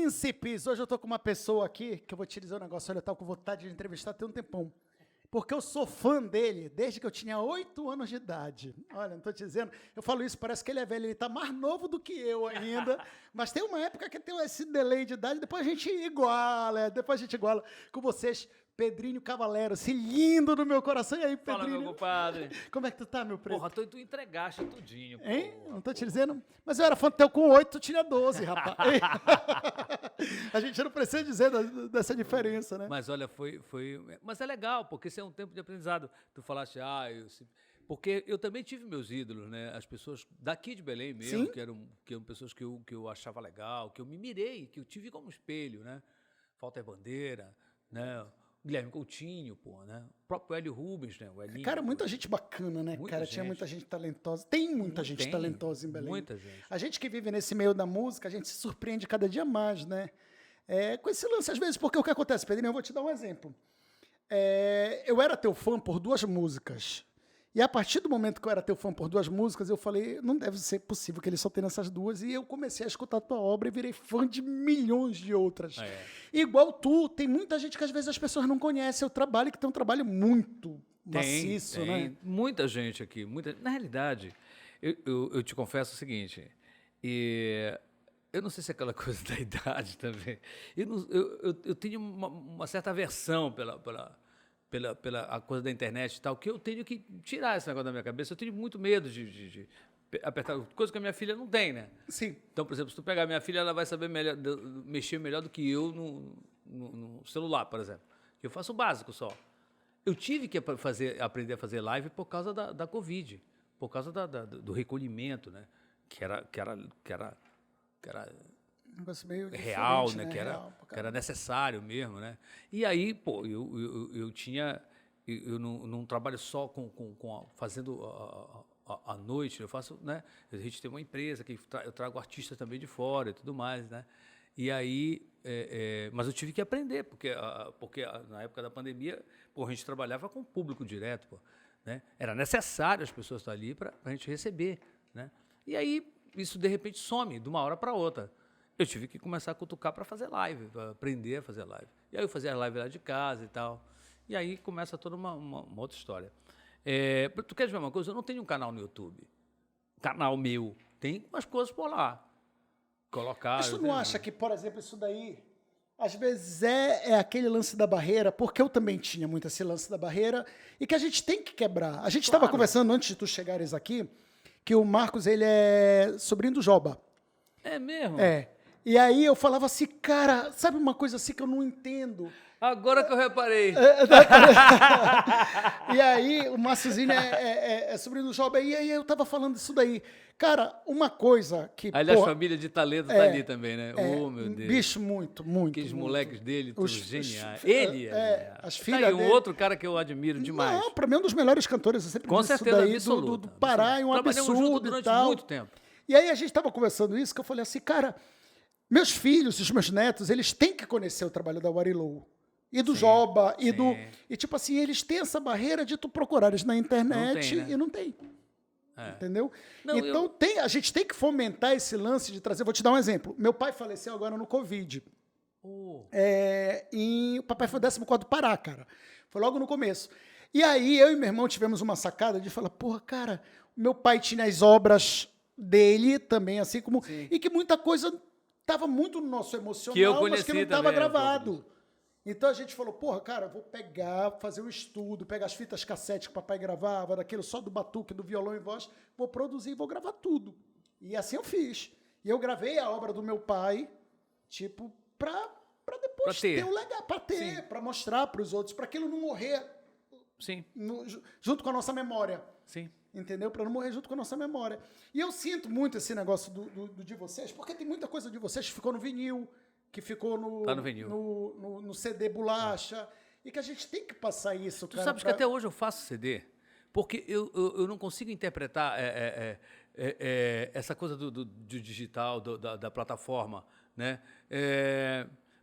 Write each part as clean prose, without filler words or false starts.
Príncipes! Hoje eu tô com uma pessoa aqui que eu vou te dizer um negócio. Olha, eu tava com vontade de entrevistar até um tempão. Porque eu sou fã dele desde que eu tinha 8 anos de idade. Olha, não tô te dizendo. Eu falo isso, parece que ele é velho. Ele tá mais novo do que eu ainda. Mas tem uma época que tem esse delay de idade. Depois a gente iguala. Com vocês, Pedrinho Cavalero. Esse lindo no meu coração. E aí, Pedrinho? Fala, meu compadre. Como é que tu tá, meu preto? Porra, tu entregaste tudinho. Hein? Porra. Não tô te dizendo. Mas eu era fã teu com 8, tu tinha 12, rapaz. A gente não precisa dizer dessa diferença, né? Mas olha, Mas é legal, porque esse é um tempo de aprendizado. Tu falaste, porque eu também tive meus ídolos, né? As pessoas daqui de Belém mesmo, Sim. que eram pessoas que eu achava legal, que eu me mirei, que eu tive como espelho, né? Walter Bandeira, né? Guilherme Coutinho, pô, né? O próprio Hélio Rubens, né? O Elinho, Cara, muita gente bacana, né, Muita cara? Tinha gente. muita gente talentosa. Tem muita gente talentosa em Belém. Muita gente. A gente que vive nesse meio da música, a gente se surpreende cada dia mais, né? Com esse lance, às vezes, porque o que acontece, Pedrinho, eu vou te dar um exemplo. Eu era teu fã por 2 músicas. E a partir do momento que eu era teu fã por 2 músicas, eu falei, não deve ser possível que ele só tenha essas 2. E eu comecei a escutar a tua obra e virei fã de milhões de outras. Igual tu, tem muita gente que às vezes as pessoas não conhecem o trabalho, que tem um trabalho muito maciço, tem né? muita gente aqui. Na realidade, eu te confesso o seguinte, eu não sei se é aquela coisa da idade também. Eu tenho uma certa aversão pela a coisa da internet e tal, que eu tenho que tirar esse negócio da minha cabeça. Eu tenho muito medo de apertar, coisa que a minha filha não tem, né? Sim. Então, por exemplo, se tu pegar a minha filha, ela vai saber mexer melhor do que eu no celular, por exemplo. Eu faço o básico só. Eu tive que aprender a fazer live por causa da Covid, por causa do recolhimento, né? Que era Um negócio meio real, diferente, né? Real, Que era necessário mesmo, né? E aí, pô, eu não trabalho só fazendo à noite, eu faço, né? A gente tem uma empresa que eu trago artistas também de fora e tudo mais, né? E aí, mas eu tive que aprender, porque na época da pandemia, pô, a gente trabalhava com público direto, pô, né? Era necessário as pessoas estar ali para a gente receber, né? E aí, isso de repente some de uma hora para outra. Eu tive que começar a cutucar para fazer live, para aprender a fazer live. E aí eu fazia live lá de casa e tal. E aí começa toda uma outra história. Tu quer ver uma coisa? Eu não tenho um canal no YouTube. Canal meu. Tem umas coisas por lá. Colocar. Mas tu não acha que, por exemplo, isso daí, às vezes é aquele lance da barreira, porque eu também tinha muito esse lance da barreira, e que a gente tem que quebrar. A gente estava conversando antes de tu chegares aqui, que o Marcos, ele é sobrinho do Joba. É mesmo? E aí eu falava assim, cara, sabe uma coisa assim que eu não entendo? Agora que eu reparei. E aí o Márciozinho é sobrinho do Joba, e aí eu tava falando isso daí. Cara, uma coisa que... Aliás, a família de talento tá ali também, né? Oh, meu Deus. Bicho, muito. Aqueles moleques dele, tudo geniais. As Tá filhas aí um dele. outro cara que eu admiro demais. Não, pra mim é um dos melhores cantores. Eu sempre Com disse certeza, isso daí absoluta, do Pará, é um Trabalhamos absurdo juntos e durante tal. muito tempo. E aí a gente tava conversando isso, que eu falei assim, cara, meus filhos, os meus netos, eles têm que conhecer o trabalho da Warilou. E do Joba, e tipo assim, eles têm essa barreira de tu procurares na internet Não tem, né? e não tem. Entendeu? Não, então a gente tem que fomentar esse lance de trazer. Vou te dar um exemplo. Meu pai faleceu agora no Covid. O papai foi o 14º do Pará, cara. Foi logo no começo. E aí eu e meu irmão tivemos uma sacada de falar, porra, cara, meu pai tinha as obras dele também, assim como... Sim. E que muita coisa estava muito no nosso emocional, Que eu mas que conheci não estava também, gravado. Então a gente falou, porra, cara, vou fazer um estudo, pegar as fitas cassete que o papai gravava, daquilo só do batuque, do violão e voz, vou produzir e vou gravar tudo. E assim eu fiz. E eu gravei a obra do meu pai, tipo, pra depois ter um legado, pra mostrar pros outros, pra aquilo não morrer junto com a nossa memória. Sim. Entendeu? Para não morrer junto com a nossa memória. E eu sinto muito esse negócio de vocês, porque tem muita coisa de vocês que ficou no vinil, que ficou no CD bolacha, e que a gente tem que passar isso, Tu sabes que até hoje eu faço CD, porque eu não consigo interpretar essa coisa do digital, da plataforma, né?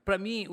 Para mim,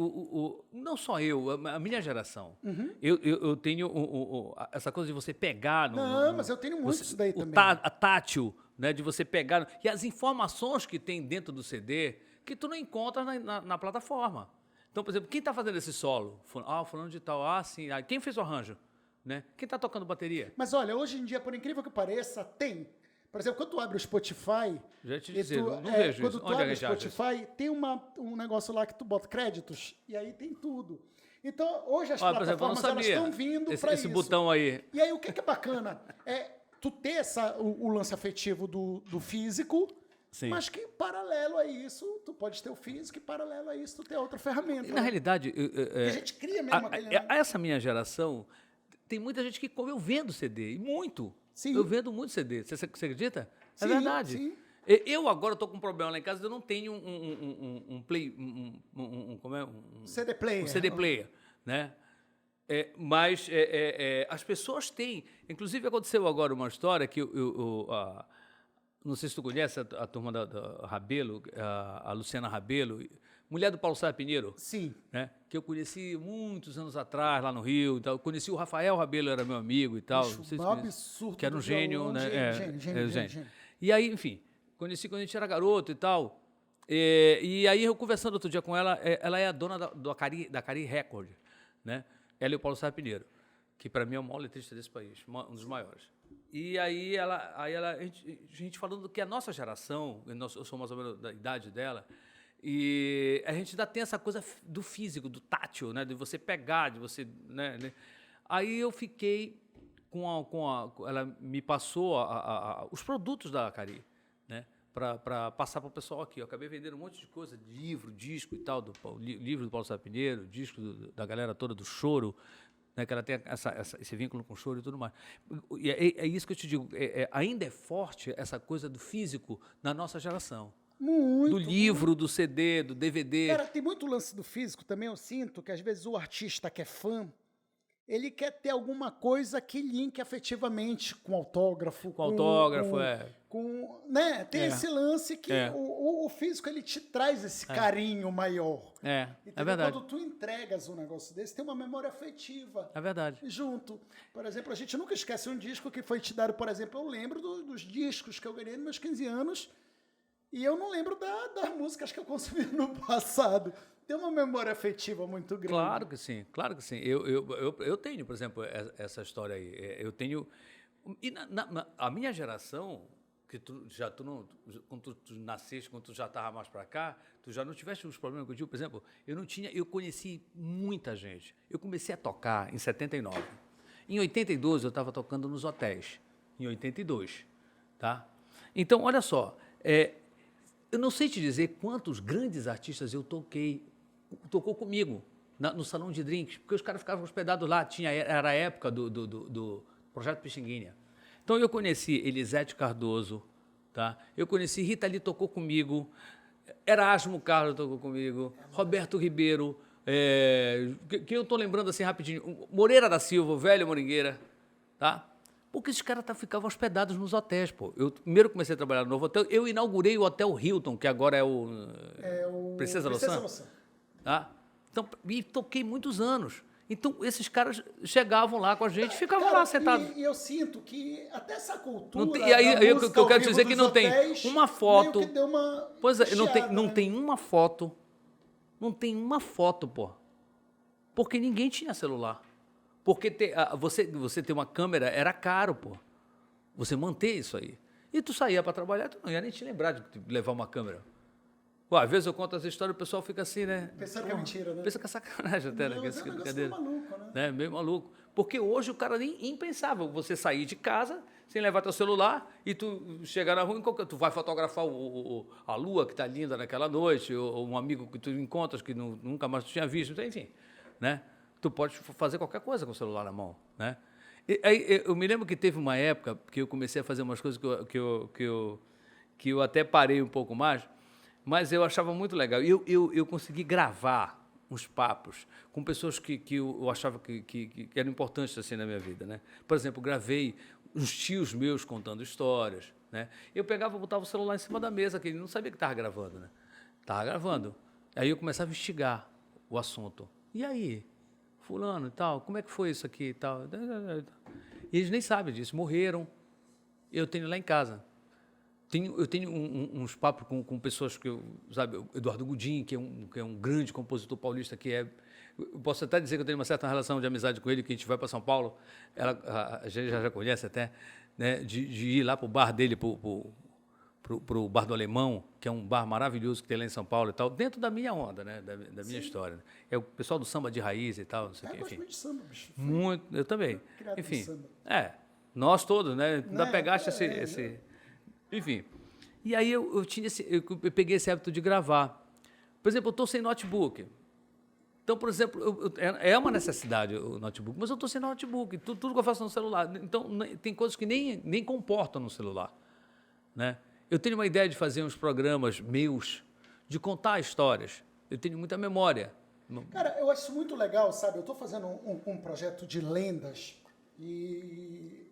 não só eu, a minha geração, eu tenho essa coisa de você pegar... mas eu tenho muito isso daí também. A tátil, né, de você pegar... E as informações que tem dentro do CD, que tu não encontra na plataforma. Então, por exemplo, quem está fazendo esse solo? Fulano de tal, sim. Quem fez o arranjo? Né? Quem está tocando bateria? Mas olha, hoje em dia, por incrível que pareça, tem. Por exemplo, quando tu abre o Spotify... Já te dizer, não vejo quando isso. tu abre o Spotify, tem um negócio lá que tu bota créditos, e aí tem tudo. Então, hoje as plataformas elas estão vindo para isso. Esse botão aí. E aí, o que é bacana? É tu ter o lance afetivo do físico, sim, mas que paralelo a isso, tu pode ter o físico e paralelo a isso, tu ter outra ferramenta. E, na realidade... a gente cria mesmo essa minha geração, tem muita gente que eu vendo CD, e muito. Sim. Eu vendo muito CD. Você acredita? Sim, é verdade. Sim. Eu agora estou com um problema lá em casa, eu não tenho um CD player. Um CD player, né? Mas as pessoas têm. Inclusive, aconteceu agora uma história que não sei se tu conhece a turma da Rabelo, a Luciana Rabelo, mulher do Paulo Sá Pinheiro. Sim. Né? Que eu conheci muitos anos atrás, lá no Rio. Então, eu conheci o Rafael Rabelo, era meu amigo e tal. Absurdo. Que era um gênio, né? Gênio. E aí, enfim, conheci quando a gente era garoto e tal. E aí, eu conversando outro dia com ela, ela é a dona da Cari Record, né? Ela e o Paulo Sá Pinheiro, que para mim é o maior letrista desse país, um dos maiores. E aí, a gente falando do que a nossa geração, eu sou mais ou menos da idade dela, e a gente ainda tem essa coisa do físico, do tátil, né? De você pegar, de você... Né? Aí eu fiquei ela me passou os produtos da Cari, né? Para passar para o pessoal aqui. Eu acabei vendendo um monte de coisa, livro, disco e tal, livro do Paulo Sá Pinheiro, disco da galera toda do choro, né, que ela tem esse vínculo com o choro e tudo mais. E é isso que eu te digo, ainda é forte essa coisa do físico na nossa geração. Muito. Do livro, do CD, do DVD. Cara, tem muito lance do físico também, eu sinto que às vezes o artista que é fã, ele quer ter alguma coisa que linke afetivamente com autógrafo. Né? Tem esse lance que o físico ele te traz esse carinho maior. É verdade. Quando tu entregas um negócio desse, tem uma memória afetiva. É verdade. Junto. Por exemplo, a gente nunca esquece um disco que foi te dado, por exemplo, eu lembro dos discos que eu ganhei nos meus 15 anos e eu não lembro das músicas que eu consumi no passado. Tem uma memória afetiva muito grande. Claro que sim, claro que sim. Eu tenho, por exemplo, essa história aí. Eu tenho... E a minha geração, que quando tu nasceste, quando tu já estava mais para cá, tu já não tiveste os problemas que eu tive. Por exemplo, eu conheci muita gente. Eu comecei a tocar em 79. Em 82, eu estava tocando nos hotéis. Em 82, tá? Então, olha só, eu não sei te dizer quantos grandes artistas eu tocou comigo no salão de drinks, porque os caras ficavam hospedados lá, era a época do Projeto Pixinguinha. Então eu conheci Elisete Cardoso, tá? Eu conheci Rita Lee, tocou comigo, Erasmo Carlos tocou comigo, Roberto Ribeiro, que eu estou lembrando assim rapidinho, Moreira da Silva, o velho Moringueira, tá? Porque esses caras ficavam hospedados nos hotéis, pô. Eu primeiro comecei a trabalhar no novo hotel, eu inaugurei o Hotel Hilton, que agora é o Princesa Loçã. Tá? Então, e toquei muitos anos. Então, esses caras chegavam lá com a gente, ficavam lá sentados. E eu sinto que até essa cultura. E aí o que eu quero dizer é que não tem uma foto. Pois é, não tem uma foto. Não tem uma foto, pô. Porque ninguém tinha celular. Porque você ter uma câmera era caro, pô. Você manter isso aí. E tu saía para trabalhar, tu não ia nem te lembrar de levar uma câmera. Pô, às vezes eu conto essa história e o pessoal fica assim, né? Pensando que é mentira, né? Pensa que é sacanagem até, né? Mas é um negócio meio maluco, né? Meio maluco. Porque hoje o cara nem impensável você sair de casa sem levar teu celular e tu chegar na rua, tu vai fotografar a lua que está linda naquela noite, ou um amigo que tu encontras que nunca mais tu tinha visto, então, enfim, né? Tu pode fazer qualquer coisa com o celular na mão, né? E aí, eu me lembro que teve uma época que eu comecei a fazer umas coisas que eu até parei um pouco mais, mas eu achava muito legal. Eu consegui gravar uns papos com pessoas que eu achava que eram importantes assim na minha vida, né? Por exemplo, gravei uns tios meus contando histórias, né? Eu botava o celular em cima da mesa, que ele não sabia que estava gravando, né? Estava gravando. Aí eu começava a investigar o assunto. E aí, fulano e tal, como é que foi isso aqui e tal? E eles nem sabem disso, morreram. Eu tenho lá em casa. eu tenho uns papos com pessoas que eu, sabe, o Eduardo Gudim, que é um grande compositor paulista, eu posso até dizer que eu tenho uma certa relação de amizade com ele, que a gente vai para São Paulo, a gente já conhece até, né, de ir lá para o bar dele, pro Bar do Alemão, que é um bar maravilhoso que tem lá em São Paulo e tal, dentro da minha onda, né, da minha história. Né? É o pessoal do samba de raiz e tal, não sei o quê, Eu gosto enfim. muito de samba, bicho. Muito, eu também. Criado no Enfim, samba. nós todos, né? Ainda Né? pegaste esse... Enfim. E aí eu peguei esse hábito de gravar. Por exemplo, eu estou sem notebook. Então, por exemplo, é uma necessidade o notebook, mas eu estou sem notebook, tudo que eu faço no celular. Então, tem coisas que nem comportam no celular. Né? Eu tenho uma ideia de fazer uns programas meus, de contar histórias. Eu tenho muita memória. Cara, eu acho isso muito legal, sabe? Eu estou fazendo um projeto de lendas e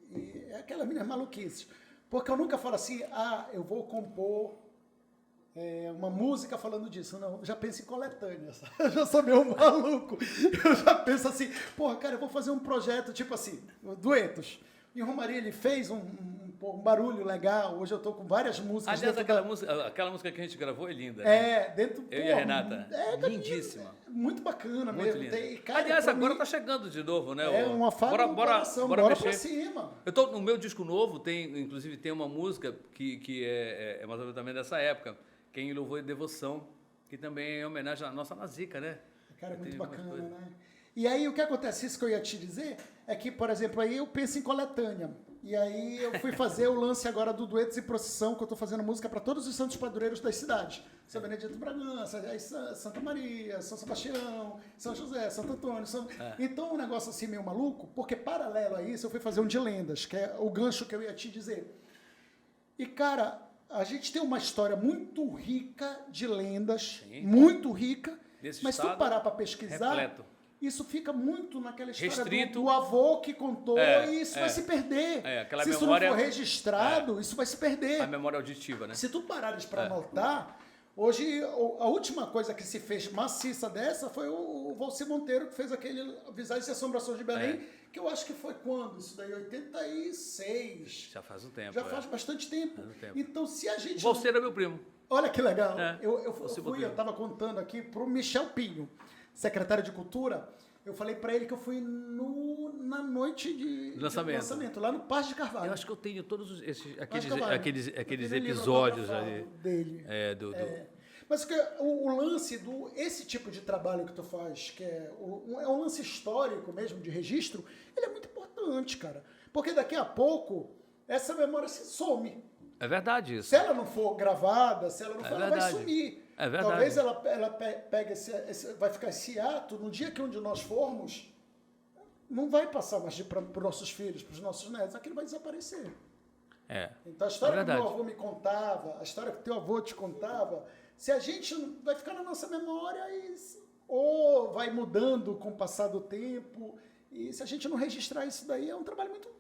é aquela minha maluquice. Porque eu nunca falo assim, eu vou compor uma música falando disso. Não, eu já penso em coletânea. Sabe? Eu já sou meio maluco. Eu já penso assim, porra, cara, eu vou fazer um projeto tipo assim, duetos. E o Romaria, ele fez um barulho legal. Hoje eu estou com várias músicas. Aliás, aquela música que a gente gravou é linda. Né? Dentro... Eu e a Renata. Lindíssima. Muito bacana muito mesmo. Linda. Aliás, agora está chegando de novo, né? Uma fala bora pra cima. No meu disco novo, inclusive tem uma música que é mais ou menos também dessa época, Quem Louvou e Devoção, que também é homenagem à nossa Nazica, né? Cara, é muito bacana, né? E aí, o que acontece, isso que eu ia te dizer, é que, por exemplo, aí eu penso em coletânea. E aí eu fui fazer o lance agora do Duetos e Procissão, que eu estou fazendo música para todos os santos padroeiros das cidades. São Benedito de Bragança, Santa Maria, São Sebastião, São José, Santo Antônio. Então, um negócio assim meio maluco, porque paralelo a isso, eu fui fazer um de lendas, que é o gancho que eu ia te dizer. E, cara, a gente tem uma história muito rica de lendas, muito rica, mas se tu parar para pesquisar... Repleto. Isso fica muito naquela história restrito. do avô que contou e isso vai se perder. Se isso não for registrado, isso vai se perder. A memória auditiva, né? Se tu parares para anotar, hoje a última coisa que se fez maciça dessa foi o Valci Monteiro, que fez aquele Visagens e Assombrações de Belém, que eu acho que foi quando? Isso daí, 86. Já faz um tempo. Já faz bastante tempo. Então, se a gente... O Valci era meu primo. Olha que legal. Eu estava contando aqui para o Michel Pinho, secretário de Cultura, eu falei para ele que eu fui na noite de lançamento, lá no Parque de Carvalho. Eu acho que eu tenho todos aqueles episódios ali. Dele. Mas o lance esse tipo de trabalho que tu faz, que é um lance histórico mesmo, de registro, ele é muito importante, cara. Porque daqui a pouco, essa memória se some. É verdade isso. Se ela não for gravada, se ela não for, ela vai sumir. É verdade. Talvez ela pegue vai ficar esse ato, no dia que um de nós formos, não vai passar mais para os nossos filhos, para os nossos netos, aquilo vai desaparecer. Então a história que meu avô me contava, a história que teu avô te contava, se a gente vai ficar na nossa memória ou vai mudando com o passar do tempo, e se a gente não registrar isso daí, é um trabalho muito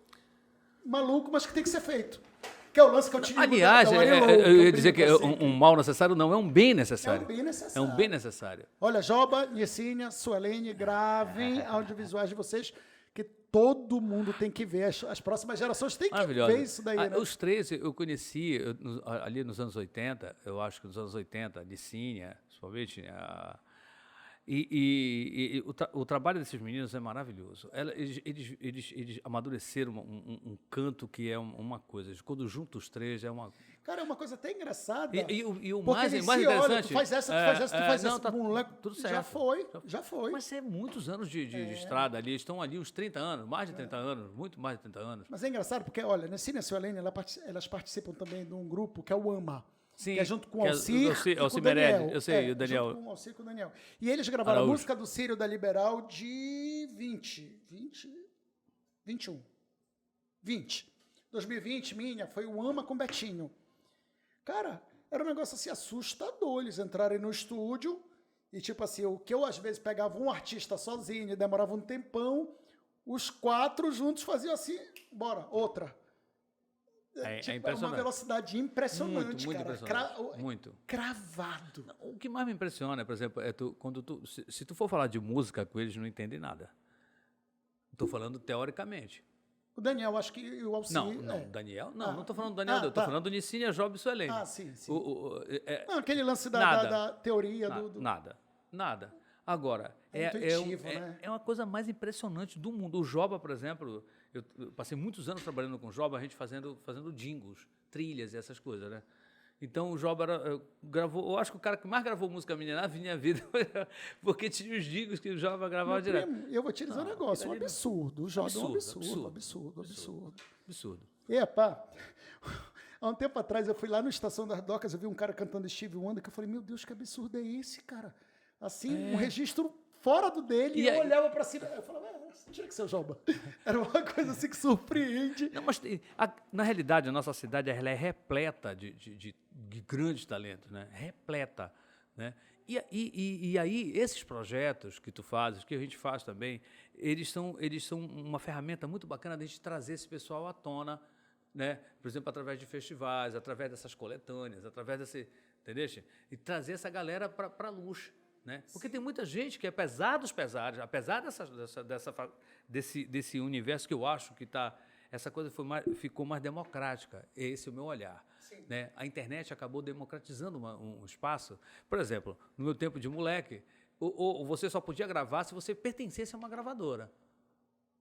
maluco, mas que tem que ser feito. Que é o lance que eu te digo. Aliás, eu ia dizer que um mal necessário não, é um bem necessário. É um bem necessário. É um bem necessário. Olha, Joba, Yesenia, Suelene, gravem audiovisuais de vocês, que todo mundo tem que ver. As próximas gerações têm que ver isso daí, né? Os três eu conheci ali nos anos 80, eu acho que nos anos 80, Licínia, principalmente, E o trabalho desses meninos é maravilhoso. Eles amadureceram um canto que é uma coisa. Quando juntam os três, é uma... Cara, é uma coisa até engraçada. E o mais interessante... Olha, tu faz essa, tu faz essa. Tá tudo certo. Já foi. Mas é muitos anos de estrada ali. Eles estão ali uns 30 anos, mais de 30 anos, muito mais de 30 anos. Mas é engraçado porque, olha, Nessina e a Suelene, elas participam também de um grupo que é o AMA. Sim, que é junto com o Alcir e com o Daniel. Eu sei, o Daniel. Junto com o Alcir e com o Daniel. E eles gravaram a música do Círio da Liberal de 21. 2020, minha, foi o Ama com Betinho. Cara, era um negócio assim assustador. Eles entrarem no estúdio e, tipo assim, o que eu às vezes pegava um artista sozinho e demorava um tempão, os quatro juntos faziam assim, bora, outra. É impressionante. Uma velocidade impressionante, muito cara. Impressionante. Muito. Cravado. O que mais me impressiona, por exemplo, é se tu for falar de música com eles, não entendem nada. Estou falando teoricamente. O Daniel, acho que o Alci... Não, Daniel. Não tô falando do Daniel, eu tô tá. falando do Nicínia, Job e Suelene. Sim. Não, aquele lance nada. da teoria do... Nada. Agora, intuitivo, né? é uma coisa mais impressionante do mundo. O Joba, por exemplo, eu passei muitos anos trabalhando com o Joba, a gente fazendo jingles, trilhas e essas coisas, né? Então o Joba gravou, eu acho que o cara que mais gravou música minha na minha vida, porque tinha os jingles que o Joba gravava direto. Eu vou te dizer um negócio, um absurdo. O Joba é um absurdo. Epa, há um tempo atrás eu fui lá no Estação das Docas, eu vi um cara cantando Stevie Wonder, que eu falei, meu Deus, que absurdo é esse, cara? Assim, um registro fora do dele, e eu olhava pra cima, eu falava, tira que seu Joba. Era uma coisa assim que surpreende. Não, mas na realidade, a nossa cidade ela é repleta de grandes talentos, né? Repleta, né? E aí, esses projetos que tu fazes, que a gente faz também, eles são uma ferramenta muito bacana de a gente trazer esse pessoal à tona, né? Por exemplo, através de festivais, através dessas coletâneas, através desse, entendeu? E trazer essa galera para a luz. Né? Porque tem muita gente que, apesar dos pesares, apesar desse universo que eu acho que essa coisa ficou mais democrática. Esse é o meu olhar. Né? A internet acabou democratizando um espaço. Por exemplo, no meu tempo de moleque, você só podia gravar se você pertencesse a uma gravadora.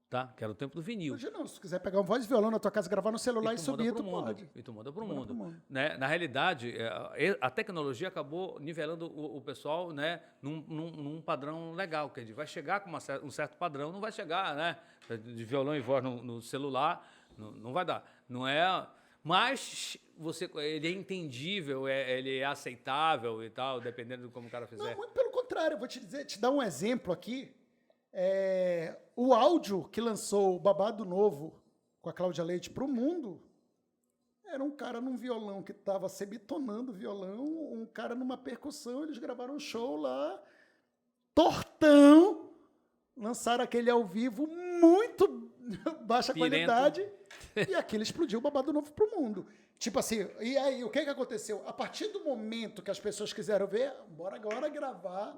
Tá? Que era o tempo do vinil. Hoje não, se tu quiser pegar um voz e violão na tua casa, gravar no celular e subir, tu pode. E tu manda para o mundo. Né? Na realidade, a tecnologia acabou nivelando o pessoal, né, num padrão legal, que ele vai chegar com um certo padrão, não vai chegar, né, de violão e voz no celular, não vai dar. Não é... Mas ele é entendível, ele é aceitável e tal, dependendo de como o cara fizer. Não, muito pelo contrário, eu vou te dar um exemplo aqui. O áudio que lançou o Babado Novo com a Cláudia Leite para o mundo era um cara num violão que estava semitonando o violão, um cara numa percussão, eles gravaram um show lá, tortão, lançaram aquele ao vivo muito baixa qualidade e aquilo explodiu o Babado Novo para o mundo. Tipo assim, e aí o que aconteceu? A partir do momento que as pessoas quiseram ver, bora agora gravar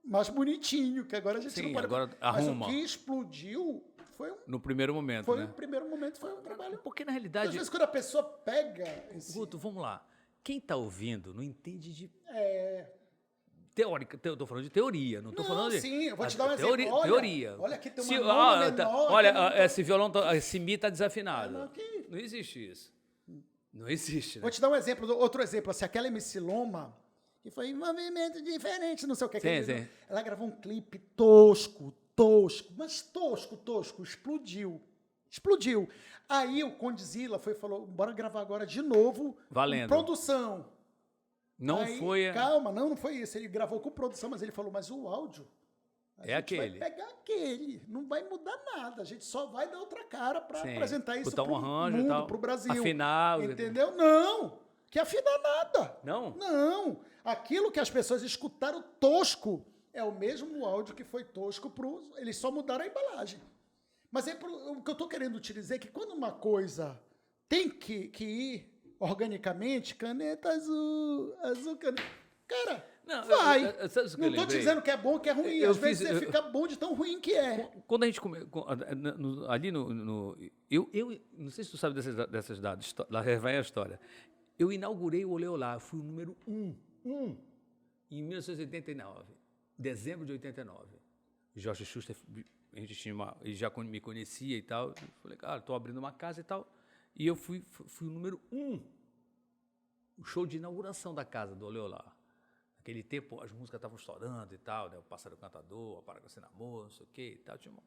mais bonitinho, que agora a gente não pode... Agora arruma. Mas o que explodiu foi no primeiro momento, foi um trabalho. Porque, na realidade... Às vezes, quando a pessoa pega... Guto, vamos lá. Quem está ouvindo não entende de... Teórica, eu tô falando de teoria, não tô falando de... Sim, eu vou te dar um exemplo. Teoria. Olha, aqui tem uma nona menor... Olha, esse violão, esse Mi tá desafinado. Não existe isso. Não existe, né? Vou te dar um exemplo, outro exemplo, assim, aquela MC Loma... que foi um movimento diferente, não sei o que. Sim. Ela gravou um clipe tosco, mas tosco, explodiu. Aí o Condzilla falou, bora gravar agora de novo, valendo. Com produção. Calma, não foi isso, ele gravou com produção, mas ele falou, mas o áudio, a gente aquele. vai pegar aquele, não vai mudar nada, a gente só vai dar outra cara para apresentar isso pro mundo, e tal. Pro Brasil. Afinal. Entendeu? Não! Que afinar nada. Não? Não. Aquilo que as pessoas escutaram tosco é o mesmo áudio que foi tosco eles só mudaram a embalagem. Mas o que eu estou querendo te dizer é que quando uma coisa tem que ir organicamente, caneta azul caneta... Cara, vai. Não estou dizendo que é bom, que é ruim. Às vezes fica bom de tão ruim que é. Quando a gente... ali eu não sei se tu sabe dessas dados. Lá vai a história. Eu inaugurei o Oleolá, fui o número 1 em 1989, dezembro de 89. Jorge Schuster, a gente ele já me conhecia e tal. Eu falei, cara, estou abrindo uma casa e tal. E eu fui o número 1. O show de inauguração da casa do Oleolá. Naquele tempo, as músicas estavam estourando e tal, né? O Pássaro Cantador, a Paraguaçu Namor, não sei o quê e tal. Tinha uma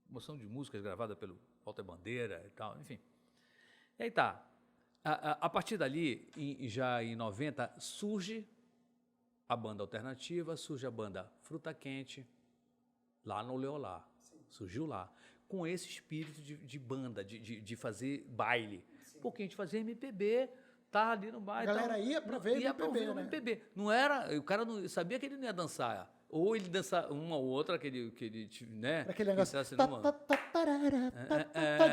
moção de músicas gravada pelo Walter Bandeira e tal, enfim. E aí tá. A partir dali, já em 90, surge a banda alternativa, surge a banda Fruta Quente, lá no Oleolá. Surgiu lá. Com esse espírito de banda, de fazer baile. Sim. Porque a gente fazia MPB, tá ali no baile. A galera ia pra ver MPB. Não era, o cara não sabia que ele não ia dançar. Ou ele dança uma ou outra, que ele né? Aquele negócio. De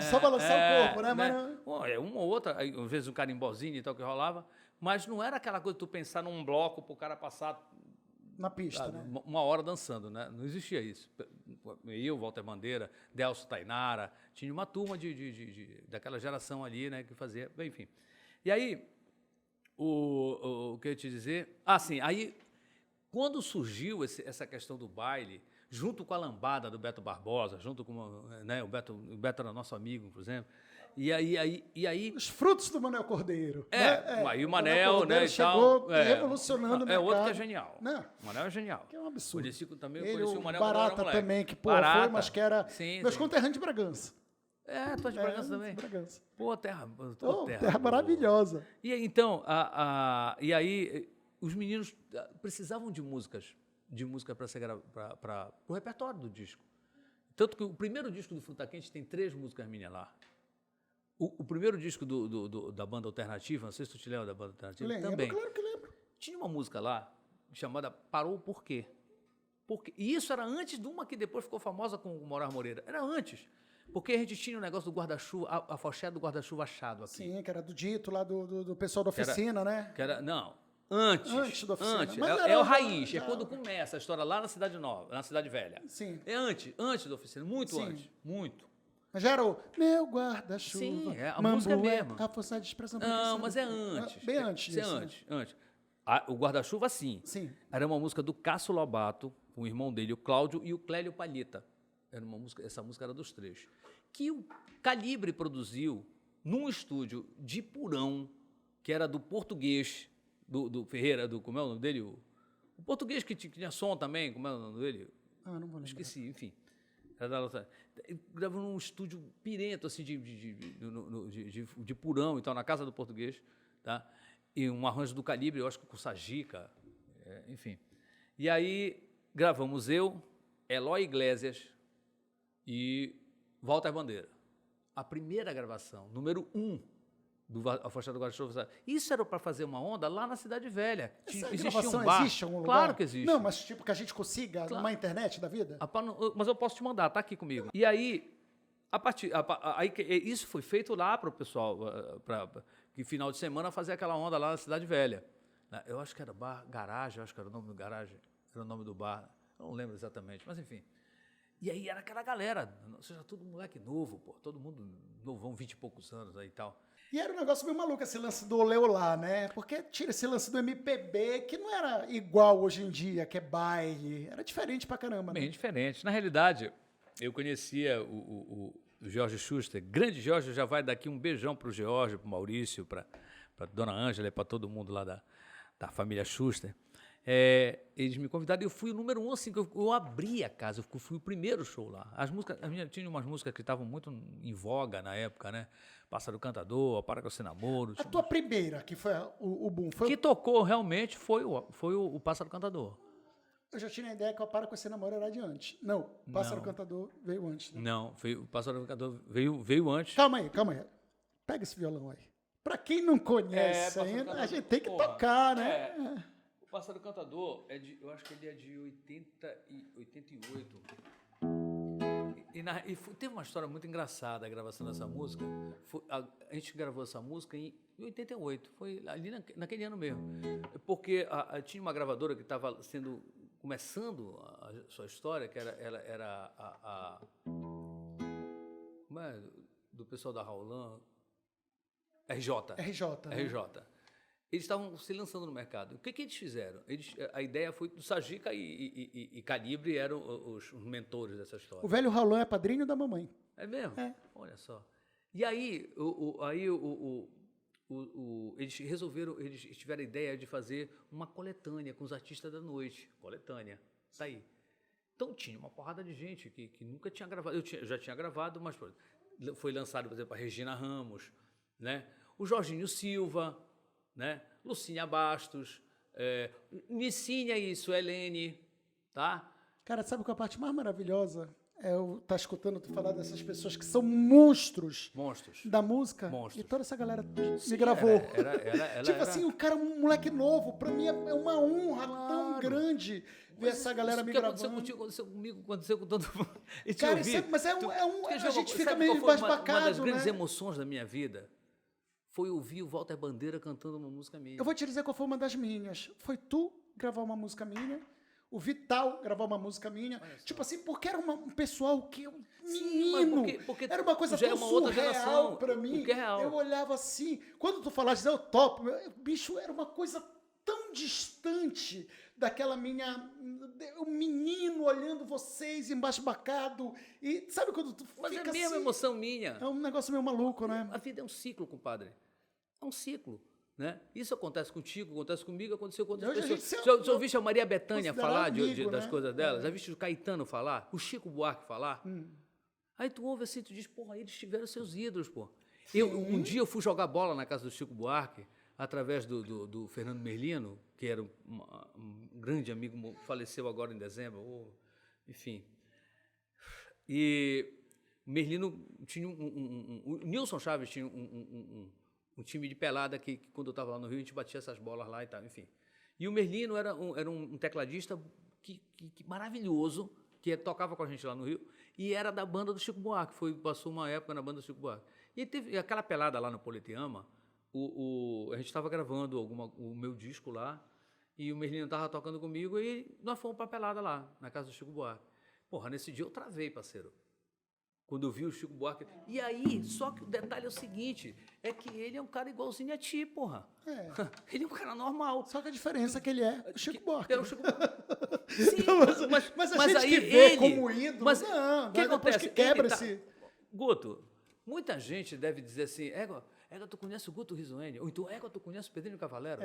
só balançar o corpo, né? Mas... uma ou outra, às vezes um carimbozinho e tal que rolava, mas não era aquela coisa de tu pensar num bloco pro cara passar Na pista, sabe, né? uma hora dançando, né? Não existia isso. Eu, Walter Bandeira, Delcio Tainara, tinha uma turma daquela geração ali, né, que fazia, enfim. E aí, o que eu ia te dizer? Ah, sim, aí, quando surgiu essa questão do baile, junto com a lambada do Beto Barbosa, junto com, né, o Beto era nosso amigo, por exemplo, e aí Os frutos do Manuel Cordeiro. aí o Manuel Manel, Cordeiro né, e chegou tal. revolucionando o mercado. Outro que é genial. Não, O Manel é genial. que é um absurdo. Também eu Ele, conheci o o Manel quando eu era Barata moleque. também, que, pô, Barata. foi, mas que era Sim, meus sim. conterrâneos de Bragança. Tu é de Bragança também? De Bragança. Pô, terra Terra boa. maravilhosa. E aí, então, e aí, os meninos precisavam de música para ser para o repertório do disco. Tanto que o primeiro disco do Fruta Quente tem 3 músicas minhas lá. O primeiro disco da banda alternativa, não sei se tu te lembra da banda alternativa, Lembro, também. claro que lembro. Tinha uma música lá chamada Parou Por Quê? E isso era antes de uma que depois ficou famosa com o Morar Moreira. Era antes. Porque a gente tinha o negócio do guarda-chuva, a fochete do guarda-chuva achado aqui. Sim, que era do dito lá do pessoal da oficina, né? Não, antes. Antes da oficina. Antes. Mas É era o raiz, já- é quando começa a história lá na Cidade Nova, na Cidade Velha. Sim. É antes da oficina, muito Sim. antes, muito. Mas já era o meu guarda-chuva. Sim, a Mambu música é mesmo. A força de expressão. Não, mas é antes. Bem antes Isso é disso, né? antes. O Guarda-Chuva, sim. Sim. Era uma música do Cássio Lobato, com o irmão dele, o Cláudio, e o Clélio Palheta. Era uma música, essa música era dos 3. Que o Calibre produziu num estúdio de Purão, que era do português, do Ferreira, como é o nome dele? O português que tinha som também, como é o nome dele? Ah, não vou lembrar. Esqueci, enfim. Gravou num estúdio pirento, assim, de Purão, então, na casa do português, tá? E um arranjo do Calibre, eu acho que com Sajica, enfim. E aí gravamos eu, Eloy Iglesias e Walter Bandeira. A primeira gravação, número 1 do A Fochete do Guarda-Chuva. Isso era para fazer uma onda lá na Cidade Velha. Essa Existia gravação um bar. existe em algum lugar? Claro que existe. Não, mas tipo que a gente consiga numa internet da vida? Mas eu posso te mandar, tá aqui comigo. E aí, isso foi feito lá para o pessoal, que final de semana fazer aquela onda lá na Cidade Velha. Eu acho que era Bar Garagem, acho que era o nome do garagem, era o nome do bar, eu não lembro exatamente, mas enfim. E aí era aquela galera, ou seja, todo moleque novo, pô, todo mundo novão, 20 e poucos anos aí e tal. E era um negócio meio maluco esse lance do olé olá, né? Porque tira esse lance do MPB, que não era igual hoje em dia, que é baile. Era diferente pra caramba, né? Bem diferente. Na realidade, eu conhecia o Jorge Schuster, grande Jorge, já vai daqui um beijão pro Jorge, pro Maurício, pra Dona Ângela e pra todo mundo lá da família Schuster. Eles me convidaram e eu fui o número 1, assim, que eu abri a casa, eu fui o primeiro show lá. Tinha umas músicas que estavam muito em voga na época, né? Pássaro Cantador, Para Que Eu Se Namoro. A tua primeira, que foi o boom, foi Que tocou realmente foi o Pássaro Cantador. Eu já tinha a ideia que o Para Com Esse Namoro era de antes. Não, o Pássaro Cantador veio antes. Né? Não, o Pássaro Cantador veio antes. Calma aí. Pega esse violão aí. Pra quem não conhece ainda, a gente tem que tocar, né? O Pássaro Cantador, eu acho que ele é de 88. Teve uma história muito engraçada a gravação dessa música. A gente gravou essa música em 88, foi ali naquele ano mesmo. Porque tinha uma gravadora que estava começando a sua história, que era como é? Do pessoal da Raulan, RJ. RJ. Eles estavam se lançando no mercado. O que eles fizeram? A ideia foi do Sajica e Calibre eram os mentores dessa história. O velho Raulão é padrinho da mamãe. É mesmo? É. Olha só. E aí, eles tiveram a ideia de fazer uma coletânea com os artistas da noite. Coletânea. Tá aí. Então tinha uma porrada de gente que nunca tinha gravado. Eu já tinha gravado, mas foi lançado, por exemplo, a Regina Ramos, né? O Jorginho Silva, né? Lucinha Bastos, Nicinha e Suelene, tá? Cara, sabe qual é a parte mais maravilhosa? Eu estar escutando tu falar dessas pessoas que são monstros da música. Monstros. E toda essa galera me gravou. Tipo assim, o cara é um moleque novo. Pra mim é uma honra tão grande ver essa galera me gravando. Aconteceu comigo, aconteceu com todo mundo. Cara, a gente fica meio embasbacado, uma das grandes né? emoções da minha vida foi ouvir o Walter Bandeira cantando uma música minha. Eu vou te dizer qual foi uma das minhas. Foi tu gravar uma música minha, o Vital gravar uma música minha. Tipo assim, porque era um pessoal que eu... Sim, mas Menino, porque era uma coisa já tão é uma outra surreal geração, pra mim. o que é real. Eu olhava assim, quando tu falaste, eu topo, bicho, era uma coisa tão distante daquela minha... O menino olhando vocês embasbacado. E sabe quando tu Mas fica é a mesma assim? emoção minha. É um negócio meio maluco, né? A vida é um ciclo, compadre. É um ciclo. Né? Isso acontece contigo, acontece comigo, aconteceu com outras Hoje a pessoas. gente Já ouviste a Maria Bethânia considerar falar amigo, das né? coisas dela? Já viste o Caetano falar? O Chico Buarque falar? Hum. Aí tu ouve assim, tu diz, porra, eles tiveram seus ídolos, pô. Um dia eu fui jogar bola na casa do Chico Buarque, através do Fernando Merlino, que era um grande amigo, faleceu agora em dezembro, enfim. E Merlino tinha o Nilson Chaves tinha um time de pelada que quando eu estava lá no Rio, a gente batia essas bolas lá e tal, enfim. E o Merlino era um tecladista que maravilhoso, que tocava com a gente lá no Rio, e era da banda do Chico Buarque, passou uma época na banda do Chico Buarque. E teve aquela pelada lá no Politeama, a gente estava gravando o meu disco lá, e o Merlino estava tocando comigo, e nós fomos para a pelada lá, na casa do Chico Buarque. Porra, nesse dia eu travei, parceiro. Quando eu vi o Chico Buarque. E aí, só que o detalhe é o seguinte, é que ele é um cara igualzinho a ti, porra. É. Ele é um cara normal. Só que a diferença é que ele é o Chico Buarque. É o Chico Buarque. Sim, mas a mas gente aí que vê ele, como ídolo, mas não, o que depois acontece? que quebra Ele esse... Guto, muita gente deve dizer assim, Égua, tu conhece o Guto Risoene? Ou então, Égua, tu conhece o Pedrinho Cavalero?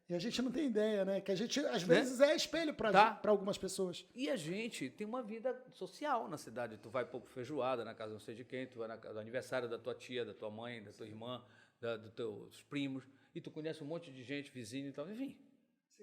E a gente não tem ideia, né? Que a gente, às vezes, é espelho para algumas pessoas. E a gente tem uma vida social na cidade. Tu vai pôr feijoada na casa não sei de quem, tu vai no aniversário da tua tia, da tua mãe, da tua irmã, dos teus primos, e tu conhece um monte de gente, vizinho e tal, enfim.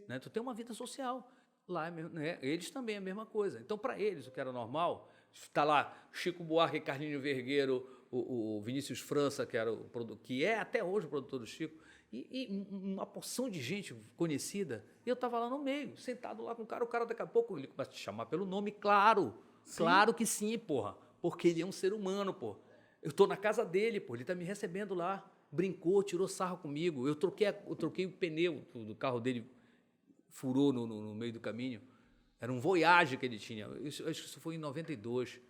Né? Tu tem uma vida social. Lá, né? Eles também é a mesma coisa. Então, para eles, o que era normal, está lá Chico Buarque, Carlinho Vergueiro, o Vinícius França, que é até hoje o produtor do Chico, e uma porção de gente conhecida, e eu estava lá no meio, sentado lá com o cara daqui a pouco, ele começa a te chamar pelo nome, claro, claro que sim, porra, porque ele é um ser humano, porra. Eu estou na casa dele, porra, ele está me recebendo lá, brincou, tirou sarro comigo, eu troquei o pneu do carro dele, furou no meio do caminho, era um Voyage que ele tinha, acho que isso foi em 92,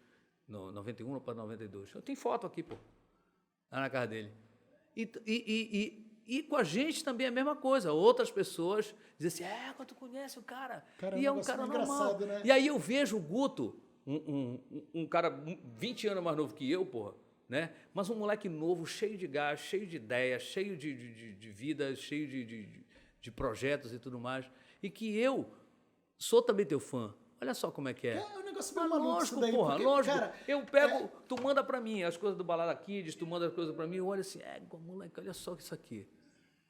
91 para 92. Eu tenho foto aqui, pô, lá na casa dele. E com a gente também é a mesma coisa. Outras pessoas dizem assim, quando tu conhece o cara. E é um cara normal. Né? E aí eu vejo o Guto, um cara 20 anos mais novo que eu, porra, né? Mas um moleque novo, cheio de gás, cheio de ideias, cheio de vida, cheio de projetos e tudo mais. E que eu sou também teu fã. Olha só como é que é. É um negócio meio maluco lógico, isso daí. Porra, porque, lógico. Cara, eu pego, tu manda pra mim as coisas do Balada Kids, tu manda as coisas pra mim, eu olho assim, moleque, olha só isso aqui.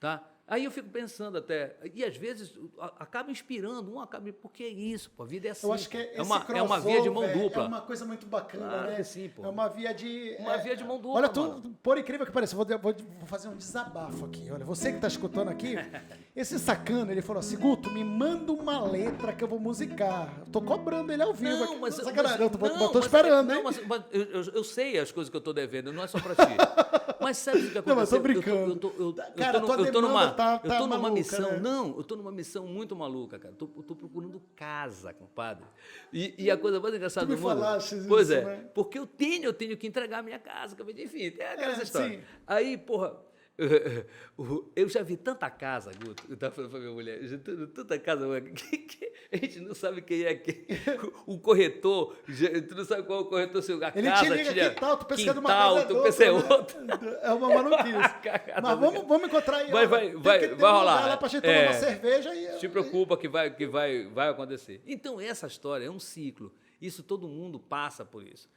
Tá? Aí eu fico pensando até, e às vezes acaba inspirando, porque é isso, pô, a vida é assim. Eu acho que é uma via de mão dupla. É uma coisa muito bacana, claro né? Que sim, pô. É uma via de... via de mão dupla, olha, por incrível que pareça, vou fazer um desabafo aqui. Olha, você que está escutando aqui, esse sacana, ele falou assim, Guto, me manda uma letra que eu vou musicar. Eu tô cobrando ele ao vivo. Não, aqui. mas... Sacanagem, eu tô esperando, hein? Não, mas eu sei as coisas que eu tô devendo, não é só pra ti. Mas sabe o que aconteceu? Não, mas tô brincando. Eu tô numa missão, né? não, eu tô numa missão muito maluca, cara. Eu tô procurando casa, compadre. E a coisa mais engraçada do mundo... Pois é, né? porque eu tenho que entregar a minha casa, enfim, tem aquela história. Sim. Aí, porra... Eu já vi tanta casa, Guto, eu estava falando para minha mulher, tanta casa, que a gente não sabe quem é quem. O corretor, tu não sabe qual é o corretor, se a ele casa te liga, tinha que tal, tu pensa que é de uma quintal, casa, tu pensa é outra. É uma maluquice. Mas vamos encontrar aí. Vai rolar. Lá pra gente tomar uma cerveja e... Se preocupa que vai acontecer. Então, essa história é um ciclo. Isso, todo mundo passa por isso.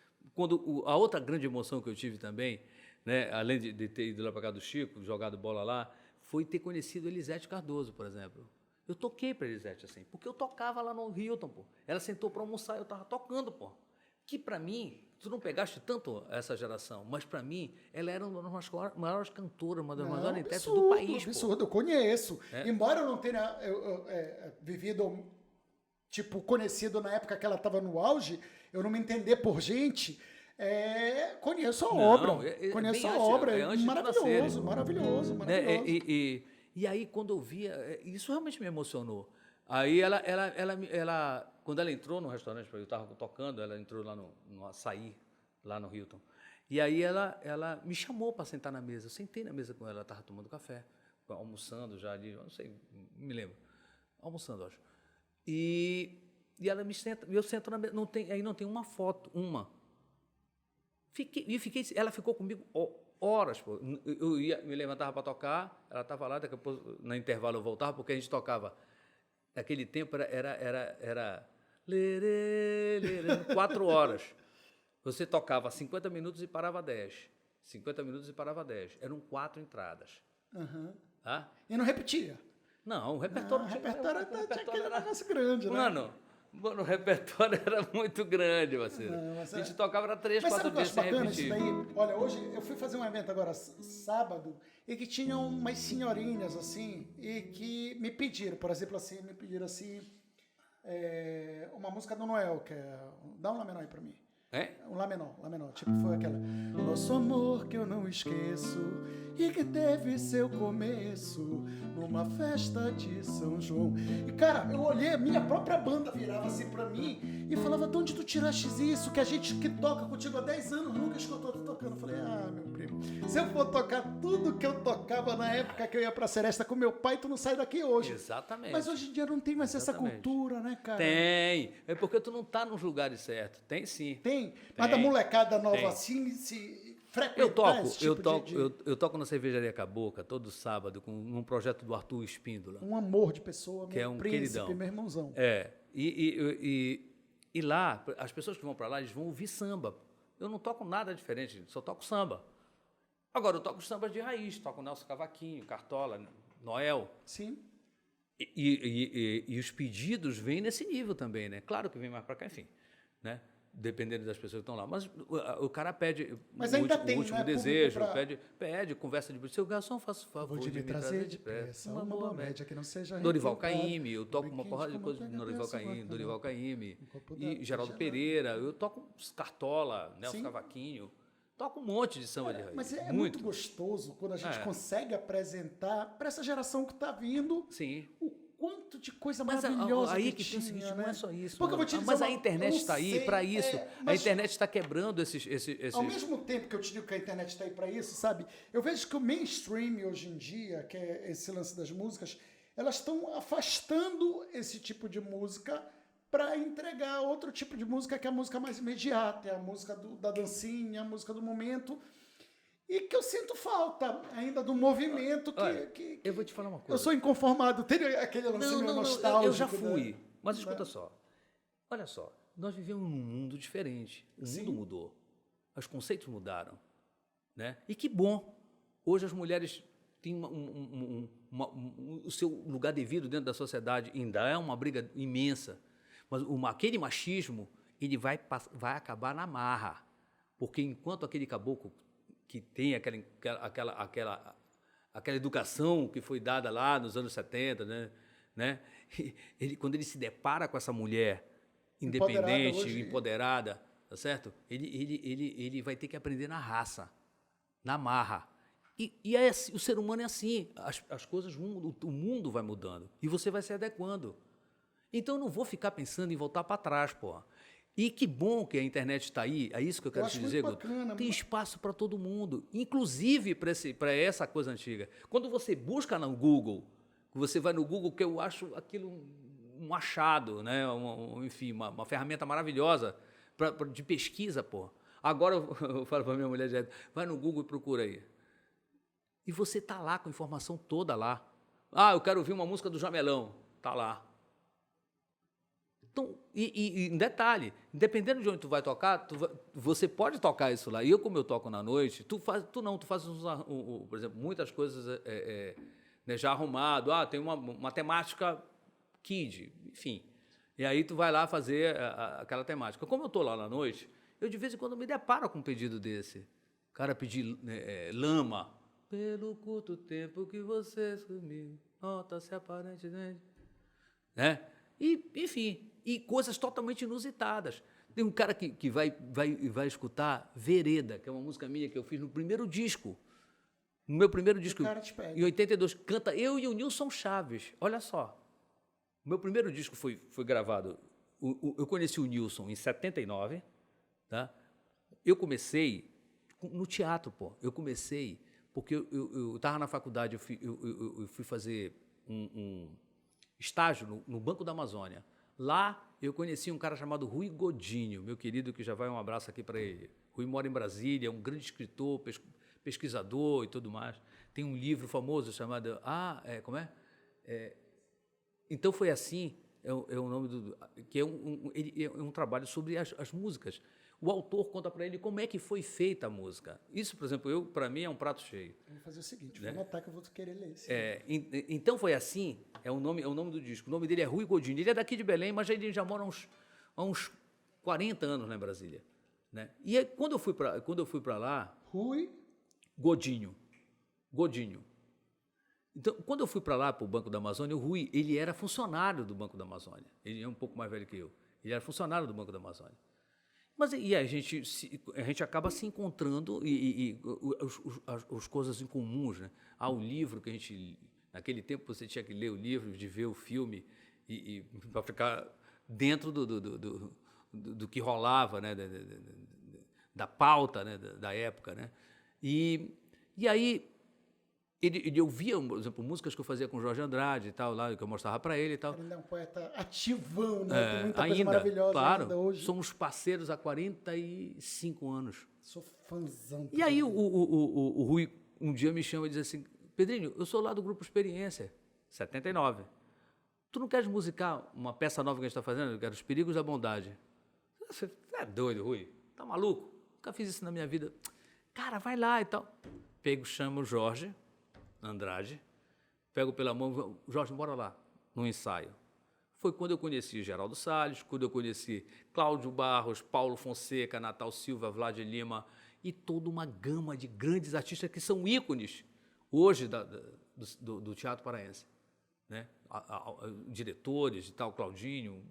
A outra grande emoção que eu tive também, né, além de ter ido lá para casa do Chico, jogado bola lá, foi ter conhecido Elisete Cardoso, por exemplo. Eu toquei para Elisete assim, porque eu tocava lá no Hilton, pô. Ela sentou para almoçar, eu estava tocando, pô. Que para mim, tu não pegaste tanto essa geração, mas para mim, ela era uma das maiores cantoras, uma das maiores intérpretes do país, absurdo, eu conheço. Embora eu não tenha vivido, tipo, conhecido na época que ela estava no auge, eu não me entender por gente... conheço a obra. Conheço a obra. Maravilhoso. Né? E aí, quando eu via... Isso realmente me emocionou. Aí quando ela entrou no restaurante, eu estava tocando, ela entrou lá no Açaí, lá no Hilton. E aí ela me chamou para sentar na mesa. Eu sentei na mesa com ela estava tomando café, almoçando já ali, eu não sei, não me lembro. Almoçando, acho. E ela me senta, eu sento na mesa, aí não tem uma foto, uma. Ela ficou comigo horas, pô. Eu me levantava para tocar, ela estava lá, daqui a pouco, no intervalo eu voltava, porque a gente tocava. Naquele tempo era 4 horas. Você tocava 50 minutos e parava 10. 50 minutos e parava 10. Eram 4 entradas. Uhum. Ah? E não repetia? Não, o repertório... O repertório tinha aquele negócio grande, né? Mano, o repertório era muito grande, parceiro. A gente tocava era 3, 4 vezes sem repetir. Isso daí? Olha, hoje eu fui fazer um evento agora, sábado, e que tinham umas senhorinhas, assim, e que me pediram, por exemplo, assim, uma música do Noel, que é... Dá um Lá menor aí pra mim. É? Um Lá menor, tipo, foi aquela. Nosso amor que eu não esqueço e que teve seu começo numa festa de São João. E, cara, eu olhei, a minha própria banda virava assim pra mim e falava, de onde tu tiraste isso? Que a gente que toca contigo há 10 anos nunca escutou tu tocando. Eu falei, meu primo, se eu for tocar tudo que eu tocava na época que eu ia pra Seresta com meu pai, tu não sai daqui hoje. Exatamente. Mas hoje em dia não tem mais essa cultura, né, cara? Tem. É porque tu não tá nos lugares certos. Tem sim. Tem. Mas da molecada nova assim, se frequentar esse tipo eu toco na Cervejaria Cabocla todo sábado com um projeto do Arthur Espíndola. Um amor de pessoa, que é um queridão. Meu irmãozão. E lá, as pessoas que vão para lá, eles vão ouvir samba. Eu não toco nada diferente, só toco samba. Agora, eu toco sambas de raiz, toco Nelson Cavaquinho, Cartola, Noel. Sim. E os pedidos vêm nesse nível também, né? Claro que vem mais para cá, enfim, né? Dependendo das pessoas que estão lá. Mas o cara pede o último desejo, pede, conversa de... Seu garçom, faça o favor de me trazer depressa uma boa média que não seja... Dorival Caymmi, eu toco uma porrada de coisa de Dorival Caymmi, e Geraldo Pereira, eu toco Cartola, Nelson Cavaquinho, toco um monte de samba de raiz. Mas é muito gostoso quando a gente consegue apresentar para essa geração que está vindo. Sim. Quanto de coisa maravilhosa aí que tem o seguinte, né? não é só isso. Porque eu vou te dizer mas a internet está aí para isso. A internet está quebrando esses... Ao mesmo tempo que eu te digo que a internet está aí para isso, sabe? Eu vejo que o mainstream hoje em dia, que é esse lance das músicas, elas estão afastando esse tipo de música para entregar outro tipo de música, que é a música mais imediata, é a música da dancinha, a música do momento... E que eu sinto falta ainda do movimento que eu vou te falar uma coisa. Eu sou inconformado. Tem aquele lance nostálgico. Eu já fui. Mas escuta só. Olha só. Nós vivemos num mundo diferente. O mundo mudou. Os conceitos mudaram. Né? E que bom. Hoje as mulheres têm o seu lugar devido dentro da sociedade. Ainda é uma briga imensa. Mas aquele machismo, ele vai acabar na marra. Porque enquanto aquele caboclo que tem aquela educação que foi dada lá nos anos 70, né? Quando ele se depara com essa mulher independente, empoderada, tá certo? Ele vai ter que aprender na raça, na marra. E assim, o ser humano é assim, as coisas mudam, o mundo vai mudando e você vai se adequando. Então eu não vou ficar pensando em voltar para trás, pô. E que bom que a internet está aí, é isso que eu quero te dizer, Guto. Tem espaço para todo mundo, inclusive para essa coisa antiga. Quando você busca no Google, você vai no Google, que eu acho aquilo um achado, né? Enfim, uma ferramenta maravilhosa de pesquisa, pô. Agora eu falo para minha mulher, vai no Google e procura aí. E você está lá com a informação toda lá. Eu quero ouvir uma música do Jamelão, está lá. Então, e um detalhe, dependendo de onde tu vai tocar, você pode tocar isso lá. E como eu toco na noite, tu fazes, por exemplo, muitas coisas né, já arrumado. Tem uma temática kid, enfim. E aí tu vai lá fazer aquela temática. Como eu estou lá na noite, eu de vez em quando me deparo com um pedido desse. O cara pedir lama. Pelo curto tempo que você sumiu, nota-se aparentemente. Né? E, enfim, e coisas totalmente inusitadas. Tem um cara que vai escutar Vereda, que é uma música minha que eu fiz no primeiro disco. No meu primeiro disco, em 82, canta eu e o Nilson Chaves. Olha só. O meu primeiro disco foi gravado... eu conheci o Nilson em 79, tá? Eu comecei no teatro, pô. Eu comecei porque eu estava na faculdade, eu fui fazer um estágio no Banco da Amazônia. Lá eu conheci um cara chamado Rui Godinho, meu querido, que já vai um abraço aqui para ele. Rui mora em Brasília, é um grande escritor, pesquisador e tudo mais. Tem um livro famoso chamado... como é? Então foi assim, é o nome do... que ele é um trabalho sobre as músicas. O autor conta para ele como é que foi feita a música. Isso, por exemplo, para mim é um prato cheio. Eu vou fazer o seguinte, né? Vou anotar que eu vou querer ler esse. Então foi assim, é o nome do disco. O nome dele é Rui Godinho. Ele é daqui de Belém, mas ele já mora há uns 40 anos lá em Brasília. Né? E aí, quando eu fui para lá... Rui Godinho. Então, quando eu fui para lá, para o Banco da Amazônia, o Rui, ele era funcionário do Banco da Amazônia. Ele é um pouco mais velho que eu. Ele era funcionário do Banco da Amazônia. Mas e a gente acaba se encontrando e as coisas em comuns, né? Há o livro que a gente... Naquele tempo você tinha que ler o livro, de ver o filme e para ficar dentro do que rolava, né? Da pauta, né? Da época, né? E aí eu via, por exemplo, músicas que eu fazia com o Jorge Andrade e tal, lá, que eu mostrava para ele e tal. Ele é um poeta ativão, né? Tem muita coisa Ainda, maravilhosa claro, ainda hoje. somos parceiros há 45 anos. Sou fãzão. E aí o Rui um dia me chama e diz assim, Pedrinho, eu sou lá do Grupo Experiência, 79. Tu não queres musicar uma peça nova que a gente está fazendo? Que era Os Perigos da Bondade. Você é doido, Rui? Tá maluco? Nunca fiz isso na minha vida. Cara, vai lá e tal. Chamo o Jorge Andrade, pego pela mão, Jorge, bora lá, no ensaio. Foi quando eu conheci Geraldo Salles, quando eu conheci Cláudio Barros, Paulo Fonseca, Natal Silva, Vlad Lima e toda uma gama de grandes artistas que são ícones hoje do teatro paraense. Né? Diretores e tal, Claudinho,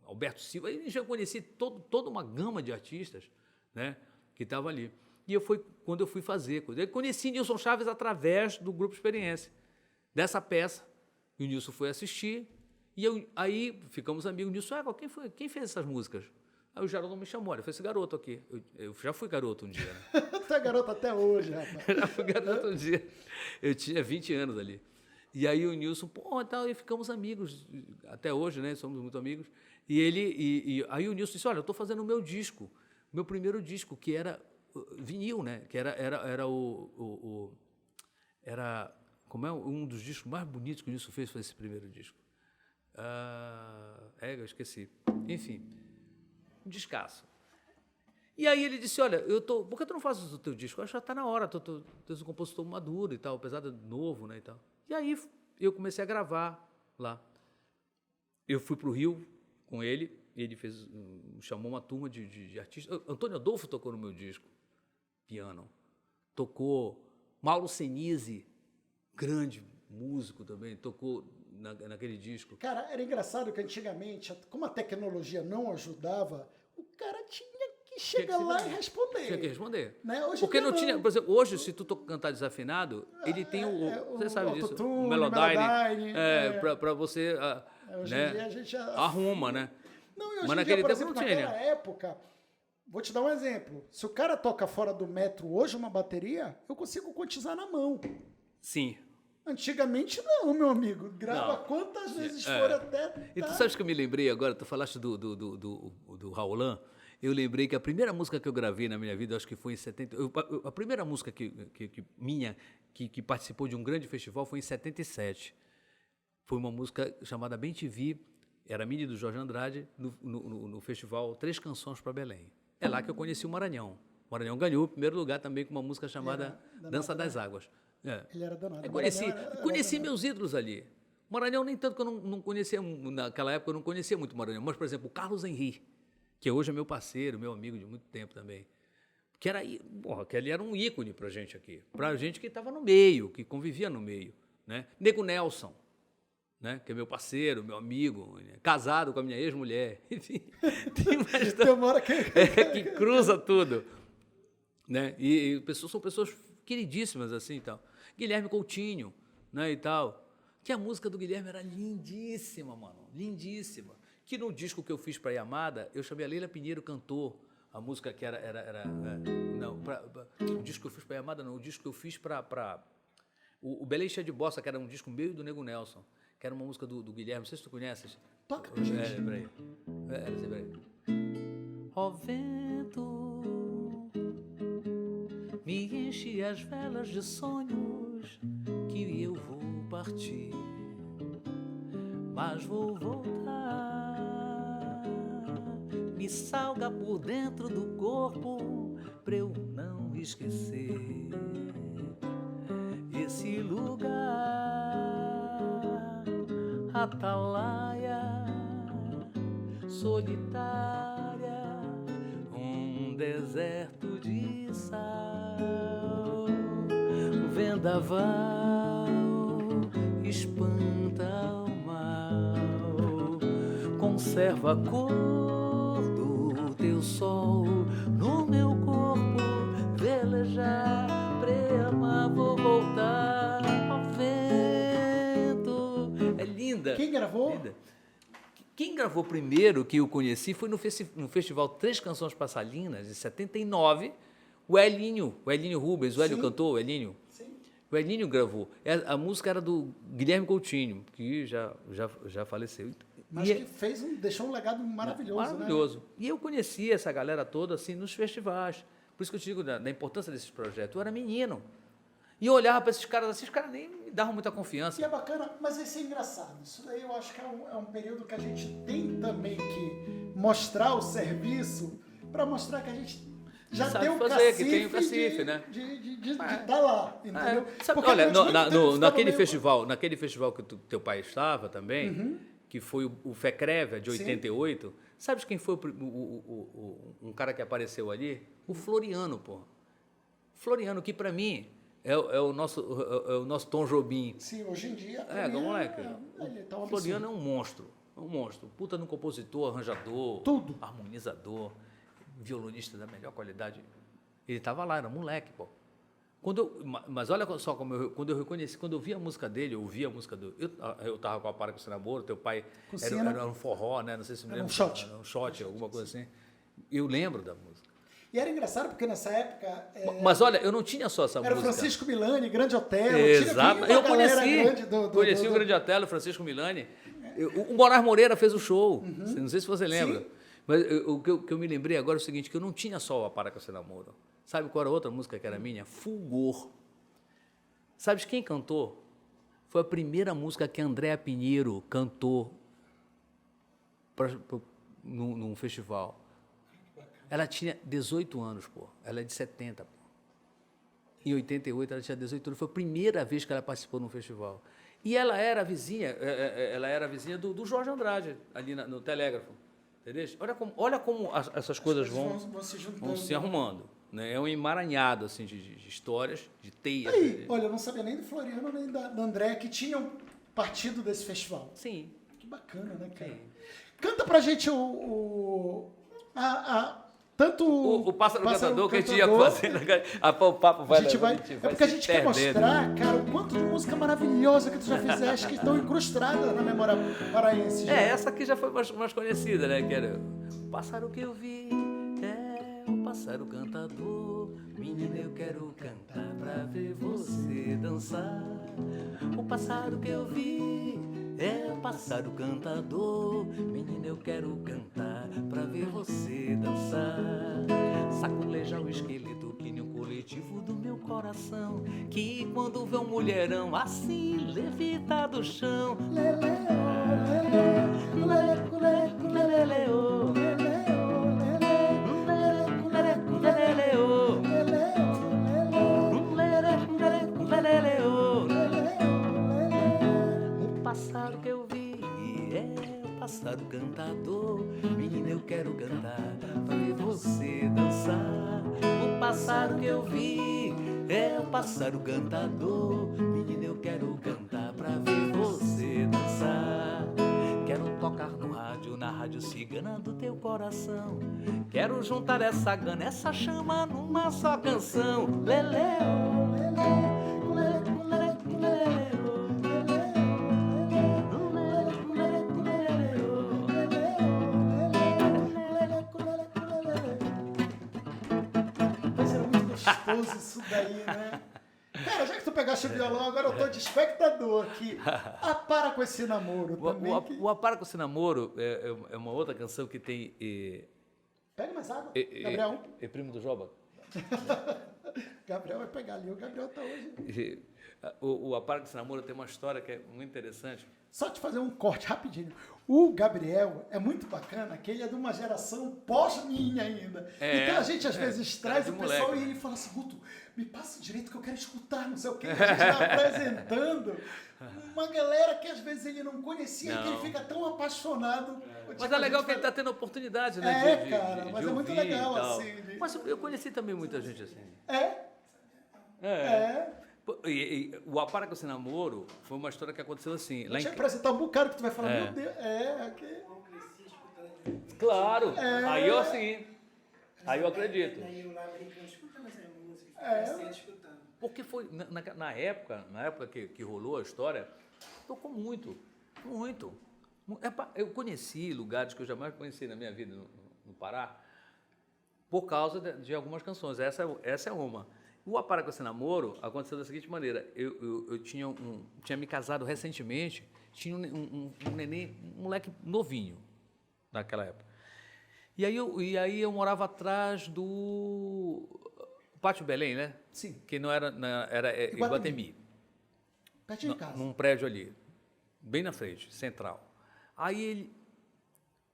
Alberto Silva, e já conheci toda uma gama de artistas, né, que estavam ali. E foi quando eu fui fazer. Eu conheci Nilson Chaves através do Grupo Experiência, dessa peça. E o Nilson foi assistir. E aí ficamos amigos. Nilson, quem fez essas músicas? Aí o Geraldo me chamou, olha, foi esse garoto aqui. Eu já fui garoto um dia. Né? Tu é garoto até hoje, rapaz. Já fui garoto um dia. Eu tinha 20 anos ali. E aí o Nilson, tal, e ficamos amigos. Até hoje, né? Somos muito amigos. E aí o Nilson disse, olha, eu estou fazendo o meu disco. Meu primeiro disco, que era... vinil, né? Que era um dos discos mais bonitos que o Nilson fez, foi esse primeiro disco. Eu esqueci. Enfim, um descasso. E aí ele disse, olha, por que tu não fazes o teu disco? Eu acho que já está na hora, tu és um compositor maduro e tal, apesar de novo, né, e tal. E aí eu comecei a gravar lá. Eu fui para o Rio com ele, ele chamou uma turma de artistas. Antônio Adolfo tocou no meu disco. Piano. Tocou Mauro Senise, grande músico também, tocou naquele disco. Cara, era engraçado que antigamente, como a tecnologia não ajudava, o cara tinha que chegar lá e responder. Tinha que responder. Né? Hoje porque não tinha, por exemplo, hoje, se tu cantar desafinado, ele tem você sabe disso, o Melodyne, para você, hoje né, em dia a gente arruma, né? Não, e hoje mas em dia, naquele por tempo exemplo, não tinha. naquela época, vou te dar um exemplo. Se o cara toca fora do metro hoje uma bateria, eu consigo quantizar na mão. Sim. Antigamente não, meu amigo. Grava quantas vezes for até... Tá. E tu sabes que eu me lembrei agora, tu falaste do Raulan, eu lembrei que a primeira música que eu gravei na minha vida, acho que foi em 70... a primeira música que participou de um grande festival foi em 77. Foi uma música chamada Bem Te Vi, era a minha do Jorge Andrade, no festival Três Canções para Belém. É lá que eu conheci o Maranhão. O Maranhão ganhou o primeiro lugar também com uma música chamada Dança das Águas. Ele era danado. Eu conheci meus ídolos ali. O Maranhão, nem tanto que eu não conhecia, naquela época eu não conhecia muito o Maranhão, mas, por exemplo, o Carlos Henry, que hoje é meu parceiro, meu amigo de muito tempo também, que ele era um ícone pra gente aqui, pra gente que estava no meio, que convivia no meio, né? Nego Nelson, né? Que é meu parceiro, meu amigo, né? Casado com a minha ex-mulher, enfim, tem uma história que cruza tudo, né? E são pessoas queridíssimas assim e tal. Guilherme Coutinho, né, e tal. que a música do Guilherme era lindíssima, mano, lindíssima. Que no disco que eu fiz para Yamada, eu chamei a Leila Pinheiro, cantou a música que não, o disco que eu fiz para Yamada não, o disco que eu fiz para o Belém Cheia de Bossa, que era um disco meio do Nego Nelson, que era uma música do Guilherme, não sei se tu conheces. Toca pra gente. Peraí. Peraí. Ó vento, me enche as velas de sonhos que eu vou partir, mas vou voltar. Me salga por dentro do corpo pra eu não esquecer esse lugar, atalaia solitária, um deserto de sal, vendaval espanta o mal, conserva a cor do teu sol no meu corpo, velejar, prema, vou voltar ao vento. É linda. Quem gravou? Linda. Quem gravou primeiro, que eu conheci, foi no festival Três Canções Passalinas, de 79, o Elinho Rubens, o Hélio cantou, o Elinho. Sim. O Elinho gravou. A música era do Guilherme Coutinho, que já faleceu. Mas que deixou um legado maravilhoso, maravilhoso. né? E eu conheci essa galera toda assim nos festivais. Por isso que eu te digo da importância desses projetos. Eu era menino. E eu olhava para esses caras assim, os caras nem me davam muita confiança. E é bacana, mas isso é engraçado. Isso daí eu acho que é um período que a gente tem também que mostrar o serviço para mostrar que a gente já sabe tem um fazer, cacife, que tem um cacife, né? de estar lá, entendeu? Sabe, Porque olha, durante muito tempo você naquele tava meio- festival que teu pai estava também, que foi o FECREVA de 88, sabes quem foi um cara que apareceu ali? O Floriano, pô. Floriano, que para mim é o nosso Tom Jobim. Sim, hoje em dia. Moleque. Ele tá um O Floriano absurdo. é um monstro. Puta no compositor, arranjador, Tudo. harmonizador, violonista da melhor qualidade. Ele estava lá, era moleque, pô. Mas olha só quando eu reconheci, quando eu vi a música dele, eu ouvi a música do. Eu tava com a Para com esse namoro, teu pai era um forró, né? Não sei se me Era lembro. um shot. Era um shot, alguma coisa assim. Eu lembro da música. E era engraçado porque nessa época. Mas olha, eu não tinha só essa Era o música. Francisco Milani, Grande Otelo. Exato. Tinha Eu uma galera conheci grande o Grande Otelo, o Francisco Milani. O Moraes Moreira fez o show. Não sei se você lembra. Sim. Mas o que eu me lembrei agora é o seguinte, que eu não tinha só o Para com esse namoro. Sabe qual era a outra música que era minha? Fulgor. Sabes quem cantou? Foi a primeira música que a Andréa Pinheiro cantou num festival. Ela tinha 18 anos, pô. Ela é de 70, pô. Em 88 ela tinha 18 anos. Foi a primeira vez que ela participou num festival. E ela era vizinha, do Jorge Andrade, ali no Telégrafo. Entendeu? Olha como essas coisas vão se juntando. vão se arrumando. Né? É um emaranhado assim, de histórias, de teias. Aí, olha, eu não sabia nem do Floriano nem da André que tinham partido desse festival. Sim. Que bacana, né, cara? Sim. Canta pra gente tanto O Pássaro Cantador que a gente ia fazendo. O papo vai. A gente vai é porque a gente quer mostrar, cara, o quanto de música maravilhosa que tu já fizeste, que estão incrustadas na memória paraense. Já. Essa aqui já foi mais conhecida, né? Que era o pássaro que eu vi, o pássaro cantador. Menina, eu quero cantar pra ver você dançar. O pássaro que eu vi é o pássaro cantador. Menina, eu quero cantar pra ver você dançar. Saculeja o esqueleto que nem um coletivo do meu coração, que quando vê um mulherão assim levita do chão. O pássaro que eu vi é o pássaro cantador. Menina, eu quero cantar pra ver você dançar. O pássaro que eu vi é o pássaro cantador. Menina, eu quero cantar pra ver você dançar. Quero tocar no rádio, na rádio cigana do teu coração. Quero juntar essa gana, essa chama numa só canção. Lelê, lelê, lelê, lelê, lelê. gostoso isso daí, né? Cara, já que tu pegaste o violão, agora eu tô de espectador aqui. Para com esse namoro também. O Apara com esse namoro é uma outra canção que tem... Pega mais água, Gabriel. É primo do Joba? Gabriel vai pegar ali, o Gabriel tá hoje. O Apara com esse namoro tem uma história que é muito interessante. Só te fazer um corte rapidinho. O Gabriel é muito bacana, que ele é de uma geração pós-minha ainda. Então a gente às vezes traz o pessoal e ele fala assim, Guto, me passa direito que eu quero escutar, não sei o quê. A gente está apresentando uma galera que às vezes ele não conhecia e que ele fica tão apaixonado. Mas é legal que ele está tendo oportunidade, né? Mas é muito legal, assim. Mas eu conheci também muita gente assim. O Apara com esse namoro foi uma história que aconteceu assim. Deixa eu apresentar um bocado que tu vai falar, meu Deus, aqui. Claro, aí eu sim. Aí eu acredito. Porque foi, na época que rolou a história, tocou muito. Eu conheci lugares que eu jamais conheci na minha vida no Pará, por causa de algumas canções. Essa é uma. O Apara com esse namoro aconteceu da seguinte maneira. Eu tinha me casado recentemente, tinha um neném, um moleque novinho naquela época. E aí eu morava atrás do Pátio Belém, né? Sim. Que não era Iguatemi. Pertinho de casa. Num prédio ali, bem na frente, central. Aí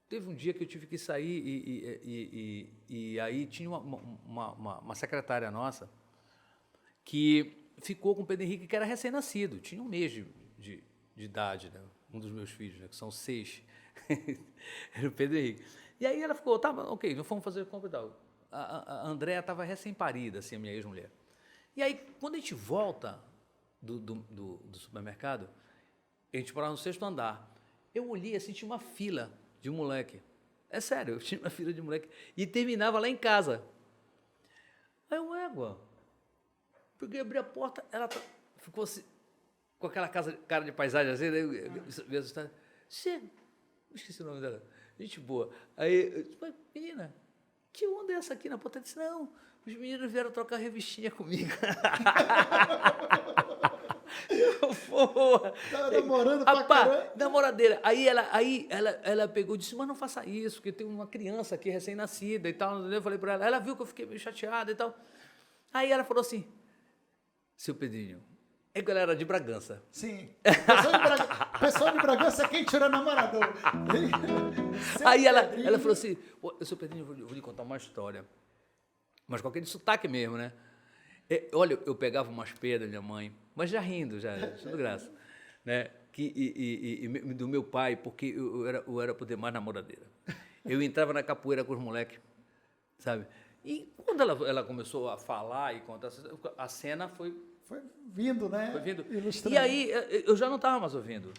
teve um dia que eu tive que sair e aí tinha uma secretária nossa que ficou com o Pedro Henrique, que era recém-nascido, tinha um mês de idade, né? Um dos meus filhos, né? Que são 6. Era o Pedro Henrique. E aí ela ficou, tá, ok, nós fomos fazer compra e tal. A Andréa estava recém-parida, assim, a minha ex-mulher. E aí, quando a gente volta do supermercado, a gente morava no 6º andar. Eu olhei assim, tinha uma fila de um moleque. É sério, tinha uma fila de moleque. E terminava lá em casa. Aí eu, peguei, abri a porta, ela ficou assim, com aquela cara de paisagem assim, né? Chega, esqueci o nome dela, gente boa. Aí eu disse, menina, que onda é essa aqui na porta? Ela disse, não, os meninos vieram trocar revistinha comigo. Tava namorando pra caramba. Namoradeira. Aí ela pegou e disse, mas não faça isso, porque tem uma criança aqui recém-nascida e tal. Eu falei pra ela viu que eu fiquei meio chateada e tal. Aí ela falou assim, seu Pedrinho, é galera de Bragança. Sim. Pessoal de Bragança é quem tira namorador. Aí ela falou assim, seu Pedrinho, eu vou lhe contar uma história. Mas com aquele sotaque mesmo, né? Olha, eu pegava umas peias da minha mãe, mas já rindo, tudo graça, né? Do meu pai, porque eu era poder mais namoradeira. Eu entrava na capoeira com os moleques, sabe? E quando ela começou a falar e contar, a cena foi vindo, né? Foi vindo. Ilustrando. E aí eu já não estava mais ouvindo.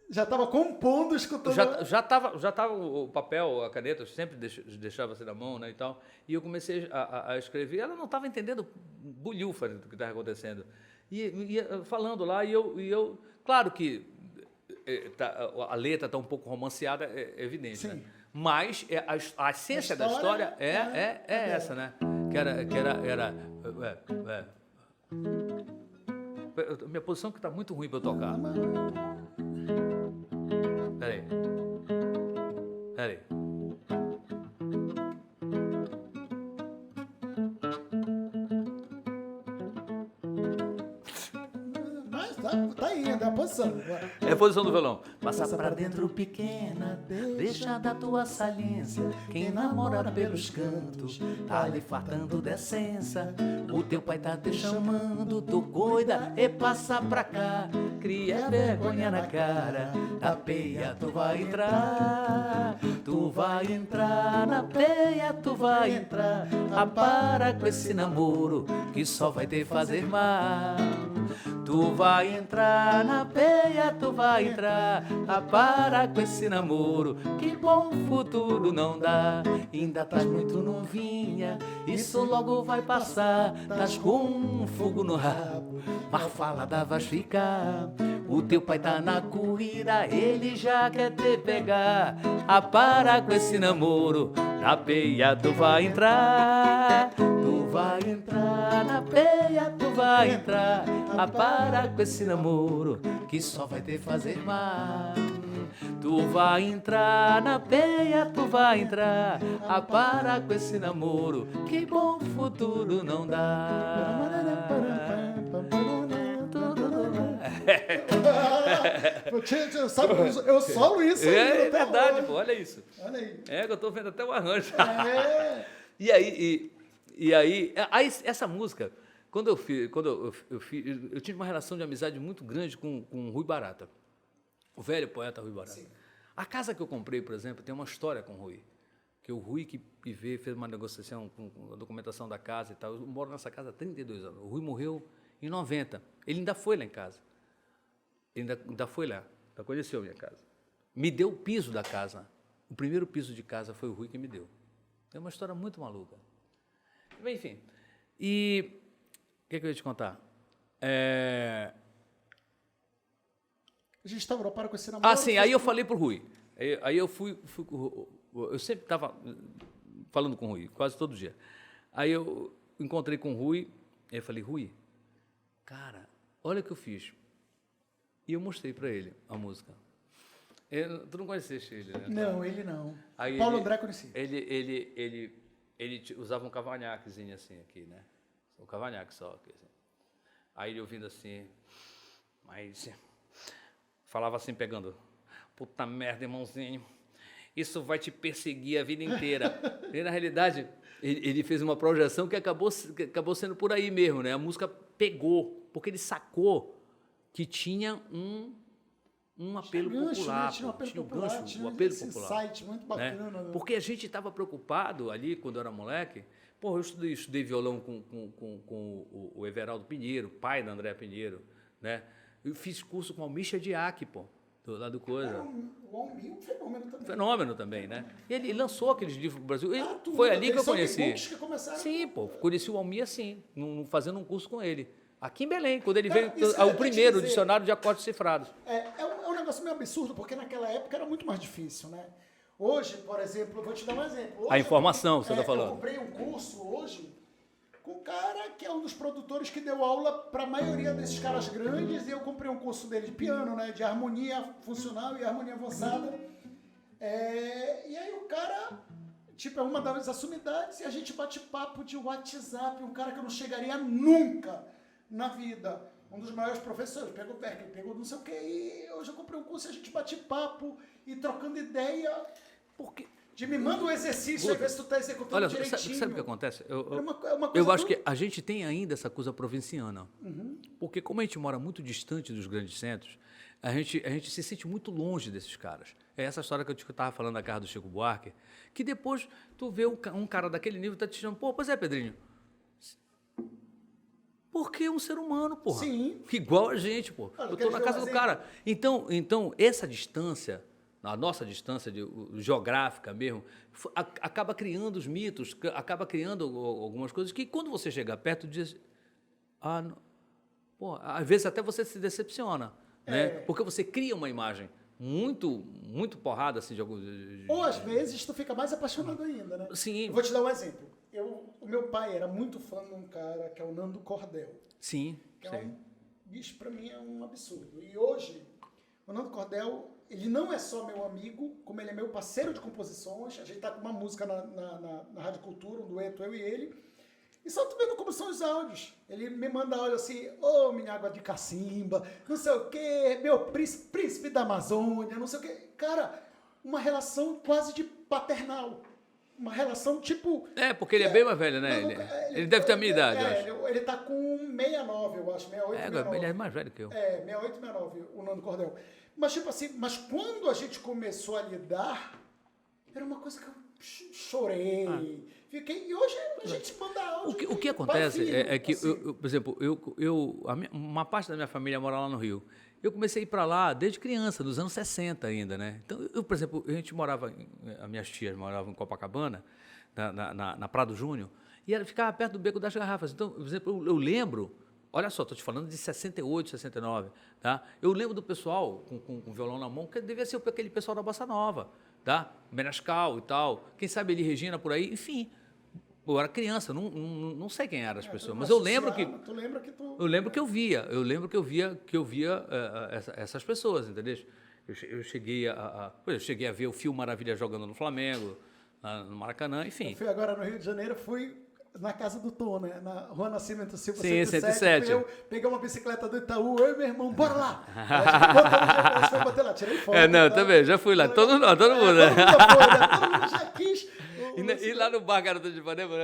Já estava compondo, escutando. Já estava o papel, a caneta, eu sempre deixava assim na mão, né, e tal. E eu comecei a escrever. Ela não estava entendendo bulhufa do que estava acontecendo. E falando lá, e eu claro que a letra está um pouco romanceada, é evidente, sim, né? Mas a essência da história é essa, né? Que era minha posição que está muito ruim para eu tocar. Peraí. Mas tá aí, é a posição. É a posição do violão. Passa pra dentro, pequena, deixa da tua saliência. Quem namora pelos cantos, tá lhe fartando decência. O teu pai tá te chamando, tu cuida e passa pra cá. Cria vergonha na cara, na peia tu vai entrar. Tu vai entrar na peia, tu vai entrar. Para com esse namoro que só vai te fazer mal. Tu vai entrar na peia, tu vai entrar. Para com esse namoro, que bom futuro não dá. Ainda estás muito novinha, isso logo vai passar. Tás com um fogo no rabo, mas falada vais ficar. O teu pai tá na corrida, ele já quer te pegar. Para com esse namoro, na peia tu vai entrar. Tu vai vai entrar na peia, tu vai entrar. A parar com esse namoro que só vai te fazer mal. Tu vai entrar na peia, tu vai entrar. A parar com esse namoro que bom futuro não dá. Sabe, eu solo isso aí. É verdade, pô, olha isso. Olha aí. É que eu tô vendo até o arranjo. É. E aí, essa música, quando eu fiz, eu tive uma relação de amizade muito grande com o Rui Barata, o velho poeta Rui Barata. Sim. A casa que eu comprei, por exemplo, tem uma história com o Rui. Que o Rui que fez uma negociação com a documentação da casa e tal. Eu moro nessa casa há 32 anos. O Rui morreu em 90. Ele ainda foi lá em casa. Ele ainda foi lá. Ainda conheceu a minha casa. Me deu o piso da casa. O primeiro piso de casa foi o Rui que me deu. É uma história muito maluca. Enfim. E o que eu ia te contar? A gente estava para com esse namoro. Ah, sim. Aí eu falei pro Rui. Aí eu fui eu sempre estava falando com o Rui, quase todo dia. Aí eu encontrei com o Rui, e eu falei, Rui, cara, olha o que eu fiz. E eu mostrei para ele a música. Tu não conheceste ele, né? Não, ele não. Aí Paulo André conhecia. Ele usava um cavanhaquezinho assim aqui, né? Um cavanhaque só. Aqui, assim. Aí ele ouvindo assim, mas falava assim, pegando, puta merda, irmãozinho, isso vai te perseguir a vida inteira. E, na realidade, ele fez uma projeção que acabou sendo por aí mesmo, né? A música pegou, porque ele sacou que tinha um apelo popular. Né? Tinha um apelo popular, gancho, tinha um apelo esse popular. insight muito bacana. Né? Porque a gente estava preocupado ali, quando eu era moleque. Pô, eu estudei violão com o Everaldo Pinheiro, pai da Andréa Pinheiro, né? Eu fiz curso com o Almir Diak, pô, lá do Coisa. O Almir é um fenômeno também. Fenômeno também, né? E ele lançou aqueles livros no Brasil. Foi ali que eu conheci. Sim, pô, conheci o Almir assim, fazendo um curso com ele. Aqui em Belém, quando ele veio, o primeiro dicionário de acordes cifrados. É um negócio meio absurdo, porque naquela época era muito mais difícil, né? Hoje, por exemplo, eu vou te dar um exemplo. Hoje, a informação, você está falando. Eu comprei um curso hoje com um cara que é um dos produtores que deu aula para a maioria desses caras grandes, e eu comprei um curso dele de piano, né? De harmonia funcional e harmonia avançada. E aí o cara, tipo, é uma das assumidades, e a gente bate papo de WhatsApp, um cara que eu não chegaria nunca na vida. Um dos maiores professores, pegou Berkeley, pegou não sei o quê, e hoje eu comprei um curso e a gente bate papo e trocando ideia. Porque me manda um exercício, aí ver se tu tá executando olha, direitinho. Sabe o que acontece? Uma coisa eu acho que a gente tem ainda essa coisa provinciana. Uhum. Porque como a gente mora muito distante dos grandes centros, a gente se sente muito longe desses caras. É essa história que eu estava falando da casa do Chico Buarque, que depois tu vê um cara daquele nível tá te chamando, pô, pois é, Pedrinho. Porque é um ser humano, porra. Sim. Igual a gente, pô. Eu tô na casa do cara. Então, essa distância, a nossa distância geográfica mesmo, acaba criando os mitos, acaba criando algumas coisas que, quando você chega perto, diz... às vezes até você se decepciona, né? Porque você cria uma imagem muito, muito porrada, assim, de alguns... Ou, às vezes, tu fica mais apaixonado ainda, né? Sim. Eu vou te dar um exemplo. O meu pai era muito fã de um cara que é o Nando Cordel. Sim, que bicho, pra mim é um absurdo. E hoje, o Nando Cordel, ele não é só meu amigo, como ele é meu parceiro de composições. A gente tá com uma música na Rádio Cultura, um dueto, eu e ele. E só tu vendo como são os áudios. Ele me manda áudio assim, minha água de cacimba, não sei o quê, meu príncipe da Amazônia, não sei o quê. Cara, uma relação quase de paternal. Uma relação tipo... porque ele é bem mais velho, né? Ele deve ter a minha idade, eu acho. Ele tá com 69, eu acho, 68, 69. Ele é mais velho que eu. 68, 69, o Nando Cordel. Mas, tipo assim, quando a gente começou a lidar, era uma coisa que eu chorei, fiquei... E hoje a gente manda áudio. O que acontece é que, assim, por exemplo, uma parte da minha família mora lá no Rio. Eu comecei a ir para lá desde criança, nos anos 60 ainda, né? Então, por exemplo, as minhas tias moravam em Copacabana, na Prado Júnior, e ela ficava perto do Beco das Garrafas. Então, por exemplo, eu lembro, olha só, estou te falando de 68, 69, tá? Eu lembro do pessoal com violão na mão, que devia ser aquele pessoal da Bossa Nova, tá? Menescal e tal, quem sabe Elie Regina por aí, enfim. eu era criança, não sei quem eram as pessoas, tu mas eu lembro que... associava, tu lembra que tu... Eu lembro que eu via essas pessoas, entendeu? Eu cheguei eu cheguei a ver o Fio Maravilha jogando no Flamengo, no Maracanã, enfim. Eu fui agora no Rio de Janeiro, fui na casa do Tom, né? Na Rua Nascimento Silva, Sim, 107. Peguei uma bicicleta do Itaú, eu e meu irmão, bora lá! A gente foi bater lá, tirei foto. Também, já fui lá, todo mundo, né? Todo mundo já quis. E lá no bar Garota de Ipanema,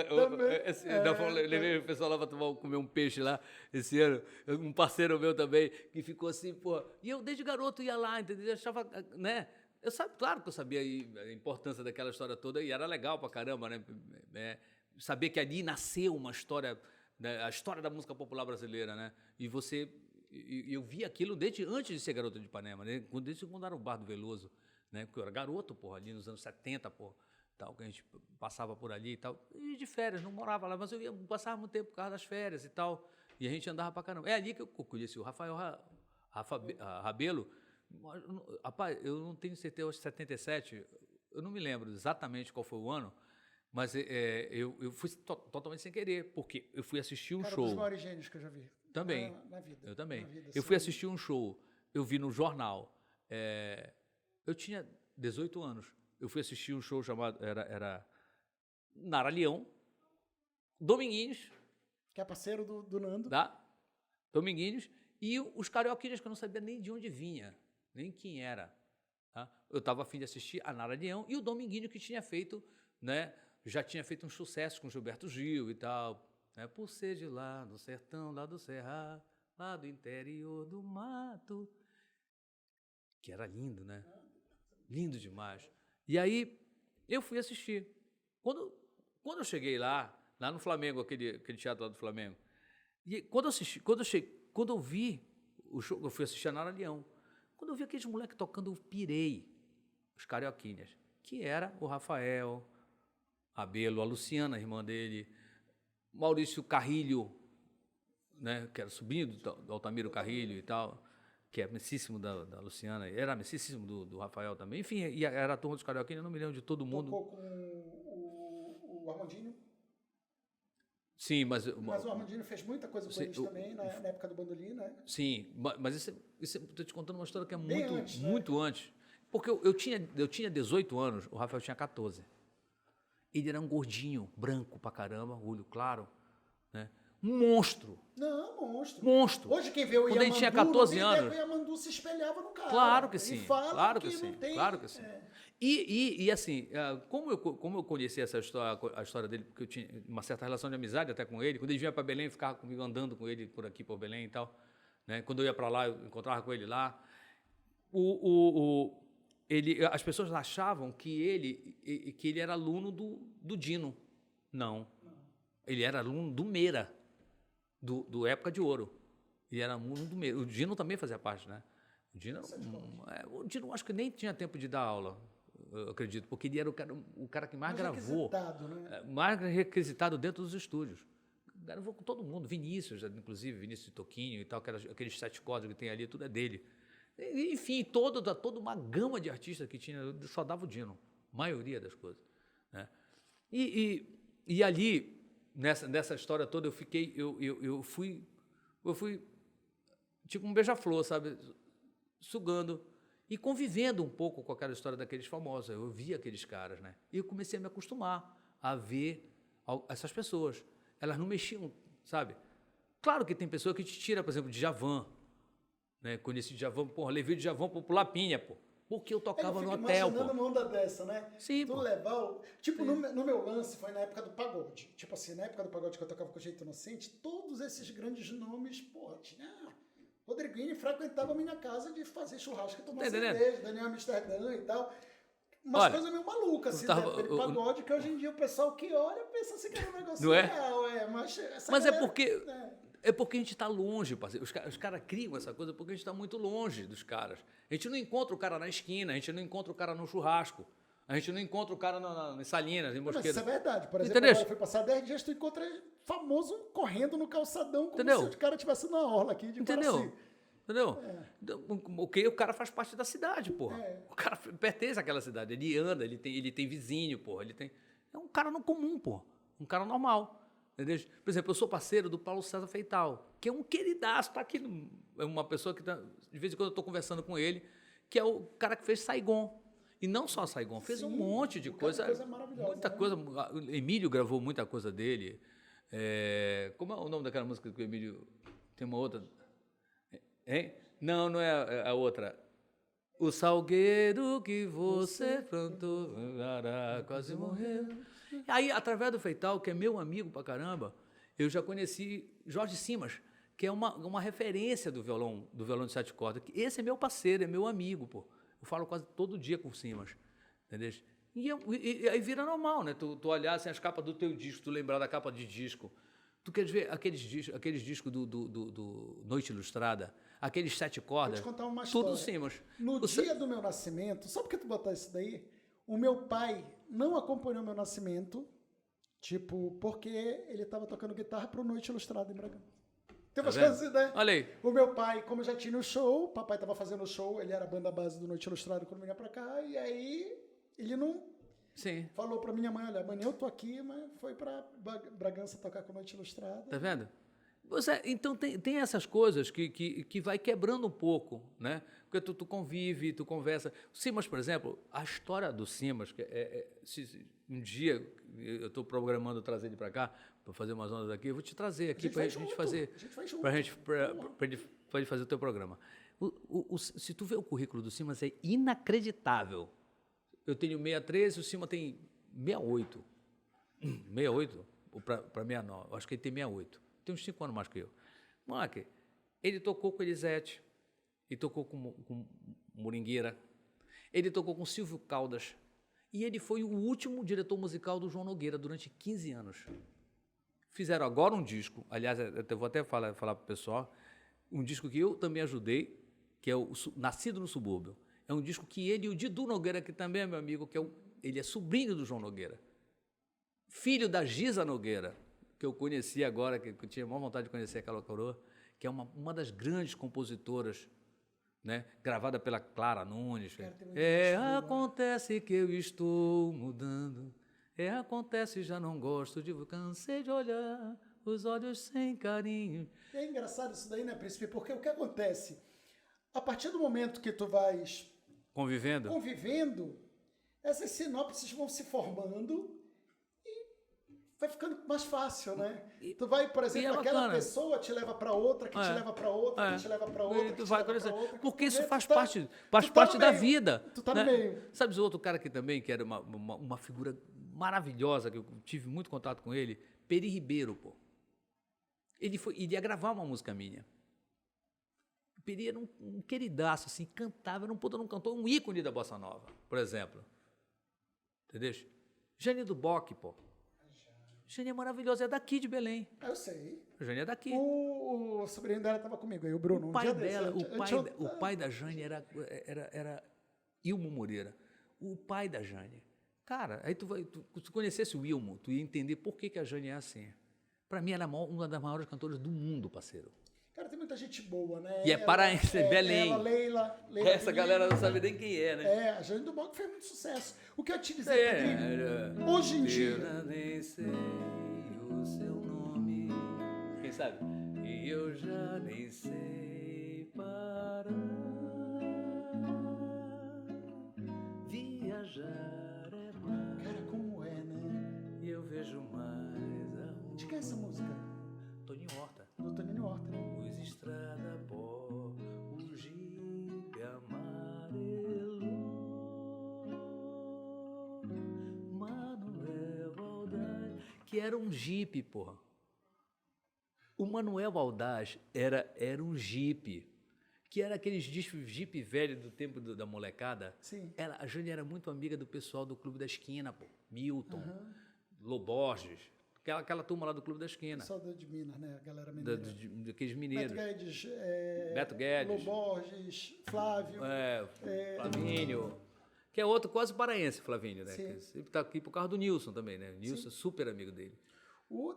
levei o pessoal lá para comer um peixe lá esse ano, um parceiro meu também, que ficou assim, pô, e eu desde garoto ia lá, entendeu? Eu achava, né? Claro que eu sabia a importância daquela história toda e era legal pra caramba, né? Saber que ali nasceu uma história, né, a história da música popular brasileira, né? E eu vi aquilo desde antes de ser Garota de Ipanema, né? Desde quando era o Bar do Veloso, né? Porque eu era garoto, porra, ali nos anos 70, porra, tal, que a gente passava por ali e tal. E de férias, não morava lá, mas eu passava muito tempo por causa das férias e tal. E a gente andava pra caramba. É ali que eu conheci o Rafael Rabelo. Rapaz, eu não tenho certeza, acho que 77, eu não me lembro exatamente qual foi o ano, mas eu fui totalmente sem querer, porque eu fui assistir um show. Um dos maiores gênios que eu já vi. Também, na vida. eu também. Vida, eu fui assistir um show, eu vi no jornal. Eu tinha 18 anos. Eu fui assistir um show chamado, era Nara Leão, Dominguinhos. Que é parceiro do Nando. Tá? Dominguinhos. E os Carioquinhas, que eu não sabia nem de onde vinha, nem quem era. Tá? Eu estava a fim de assistir a Nara Leão e o Dominguinho, que tinha feito, né, já tinha feito um sucesso com Gilberto Gil e tal. Né, por ser de lá do sertão, lá do Cerrado, lá do interior do mato. Que era lindo, né? Lindo demais. E aí, eu fui assistir. Quando eu cheguei lá no Flamengo, aquele teatro lá do Flamengo, e quando eu vi o show, eu fui assistir a Nara Leão, quando eu vi aqueles moleques tocando, eu pirei, os Carioquinhas, que era o Rafael Rabelo, a Luciana, a irmã dele, Maurício Carrilho, né, que era sobrinho do Altamiro Carrilho e tal, que é amicíssimo da Luciana, era amicíssimo do Rafael também, enfim, e era a turma dos Carioquinhos, eu não me lembro de todo mundo. Tocou com o Armandinho? Sim, mas o Armandinho fez muita coisa com eles também, na época do Bandolim, né? Sim, mas estou te contando uma história que é Bem muito antes, muito antes. Porque eu tinha 18 anos, o Rafael tinha 14. Ele era um gordinho, branco pra caramba, olho claro, né? Um monstro. Não, monstro. Monstro. Hoje quem vê o Quando Yamandu, ele tinha 14 anos. o Yamandu se espelhava no cara. Claro que sim. Claro que sim. Claro que sim. E assim, como eu conheci a história dele, porque eu tinha uma certa relação de amizade até com ele, quando ele vinha para Belém, eu ficava comigo andando com ele por aqui, por Belém e tal, né? Quando eu ia para lá, eu encontrava com ele lá. As pessoas achavam que ele era aluno do Dino. Não. Ele era aluno do Meira, do Época de Ouro. Ele era aluno do Meira. O Dino também fazia parte, né? O Dino acho que nem tinha tempo de dar aula, eu acredito, porque ele era o cara que mais gravou. Né? Mais requisitado dentro dos estúdios. Gravou com todo mundo, Vinícius, inclusive, Vinícius de Toquinho e tal, aqueles 7 códigos que tem ali, tudo é dele. Enfim, toda uma gama de artistas que tinha, só dava o Dino, maioria das coisas. Né? E ali, nessa história toda, eu fui tipo um beija-flor, sabe? Sugando e convivendo um pouco com aquela história daqueles famosos. Eu via aqueles caras, né? E eu comecei a me acostumar a ver essas pessoas. Elas não mexiam, sabe? Claro que tem pessoa que te tira, por exemplo, Djavan. Né? Conheci Djavan, levei o Djavan pro Lapinha, pô. Porque eu tocava no hotel, pô. Uma onda dessa, né? Sim, tu pô. levar tipo, no meu lance foi na época do pagode. Tipo assim, na época do pagode que eu tocava com o Jeito Inocente, todos esses grandes nomes, pô, tinha... Rodriguinho frequentava a minha casa de fazer churrasco e tomar cerveja, Daniel Amsterdã e tal. Umas coisas meio malucas, assim, da época de pagode, que hoje em dia o pessoal que olha pensa assim que era um negócio não real, Mas galera, é porque a gente está longe, parceiro. Os caras criam essa coisa porque a gente está muito longe dos caras. A gente não encontra o cara na esquina, a gente não encontra o cara no churrasco, a gente não encontra o cara em Salinas, em Mosqueira. Mas isso é verdade. Por exemplo, agora eu fui passar 10 dias, tu encontra famoso correndo no calçadão, como se o cara estivesse na orla aqui de Guaraci. Entendeu? O cara faz parte da cidade, porra. O cara pertence àquela cidade. Ele anda, ele tem vizinho, porra. É um cara no comum, porra. um cara normal. Entendeu? Por exemplo, eu sou parceiro do Paulo César Feital, que é um queridaço, tá aqui, é uma pessoa que de vez em quando eu estou conversando com ele, que é o cara que fez Saigon. E não só Saigon, fez um monte de coisa. Maravilhosa. Muita coisa. O Emílio gravou muita coisa dele. Como é o nome daquela música que o Emílio. Tem uma outra. Hein? Não é a outra. O salgueiro que você plantou, quase morreu. Aí, através do Feital, que é meu amigo pra caramba, eu já conheci Jorge Simas, que é uma referência do violão de 7 cordas. Esse é meu parceiro, é meu amigo, pô. Eu falo quase todo dia com o Simas, entendeu? E aí vira normal, né? Tu olhar assim, as capas do teu disco, tu lembrar da capa de disco. Tu queres ver aqueles discos do Noite Ilustrada, aqueles 7 cordas, vou te contar uma tudo história. Simas. No dia do meu nascimento, só porque tu botar isso daí, o meu pai não acompanhou meu nascimento, porque ele estava tocando guitarra pro Noite Ilustrada em Bragança. Tem uma chance, né? Olha aí. O meu pai, como já tinha o show, o papai estava fazendo o show, ele era a banda base do Noite Ilustrada quando vinha pra cá, e aí ele não Sim. falou pra minha mãe, olha, amanhã eu tô aqui, mas foi pra Bragança tocar com a Noite Ilustrada. Tá vendo? Então tem essas coisas que vai quebrando um pouco, né? Porque tu convive, tu conversa. O Simas, por exemplo, a história do Simas, se um dia eu estou programando trazer ele para cá, para fazer umas ondas aqui, eu vou te trazer aqui para a gente fazer. Para ele fazer o teu programa. Se tu vê o currículo do Simas, é inacreditável. Eu tenho 63, o Simas tem 68. 68 para 69. Acho que ele tem 68. Tem uns 5 anos mais que eu. Moleque, ele tocou com Elisete, ele tocou com Moringueira, ele tocou com Silvio Caldas, e ele foi o último diretor musical do João Nogueira durante 15 anos. Fizeram agora um disco, aliás, eu vou até falar para o pessoal, um disco que eu também ajudei, que é o Nascido no Subúrbio. É um disco que ele e o Didu Nogueira, que também é meu amigo, ele é sobrinho do João Nogueira, filho da Giza Nogueira, que eu conheci agora, que eu tinha maior vontade de conhecer aquela coroa, que é uma das grandes compositoras, né, gravada pela Clara Nunes. Acontece que eu estou mudando, acontece já não gosto de cansei de olhar os olhos sem carinho. É engraçado isso daí, né, Príncipe? Porque o que acontece? A partir do momento que tu vais convivendo, essas sinopses vão se formando, vai ficando mais fácil, né? Tu vai, por exemplo, aquela pessoa te leva para outra, que te leva para outra, que te leva para outra, tu vai conhecer. Porque isso faz parte da vida. Tu tá no meio. Sabes o outro cara que também, que era uma figura maravilhosa, que eu tive muito contato com ele? Peri Ribeiro, pô. Ele ia gravar uma música minha. O Peri era um queridaço, assim, cantava, era um cantor, um ícone da bossa nova, por exemplo. Entendeu? Jane do Bock, pô. Jane é maravilhosa, é daqui de Belém. Eu sei. A Jane é daqui. O sobrinho dela estava comigo aí, o Bruno. O pai dela, o pai da Jane era Ilmo Moreira. O pai da Jane. Cara, aí tu conhecesse o Ilmo, tu ia entender por que a Jane é assim. Para mim, ela é uma das maiores cantoras do mundo, parceiro. Cara, tem muita gente boa, né? E é paraense, Belém. Leila essa galera não sabe nem quem é, né? A Jane do Bock fez muito sucesso. O que eu te dizer, Pedrinho, hoje em dia... Eu nem sei o seu nome, quem sabe? E eu já nem sei parar, viajar é mais. Cara, como é, né? E eu vejo mais a rua. De quem é essa música? Toninho Horta. Do Toninho Horta, né? Os estrada pó, o jipe amarelo, Manuel Aldaz, que era um jipe, porra. O Manuel Aldaz era um jipe, que era aqueles jipe velho do tempo da molecada. Sim. A Jane era muito amiga do pessoal do Clube da Esquina, pô. Milton, Loborges. Aquela turma lá do Clube da Esquina. Só de Minas, né? A galera mineira. Daqueles mineiros. Beto Guedes. Loborges, Flávio. Flavinho. Que é outro quase paraense, Flavinho, né? Sim. Ele tá aqui por causa do Nilson também, né? Nilson é super amigo dele.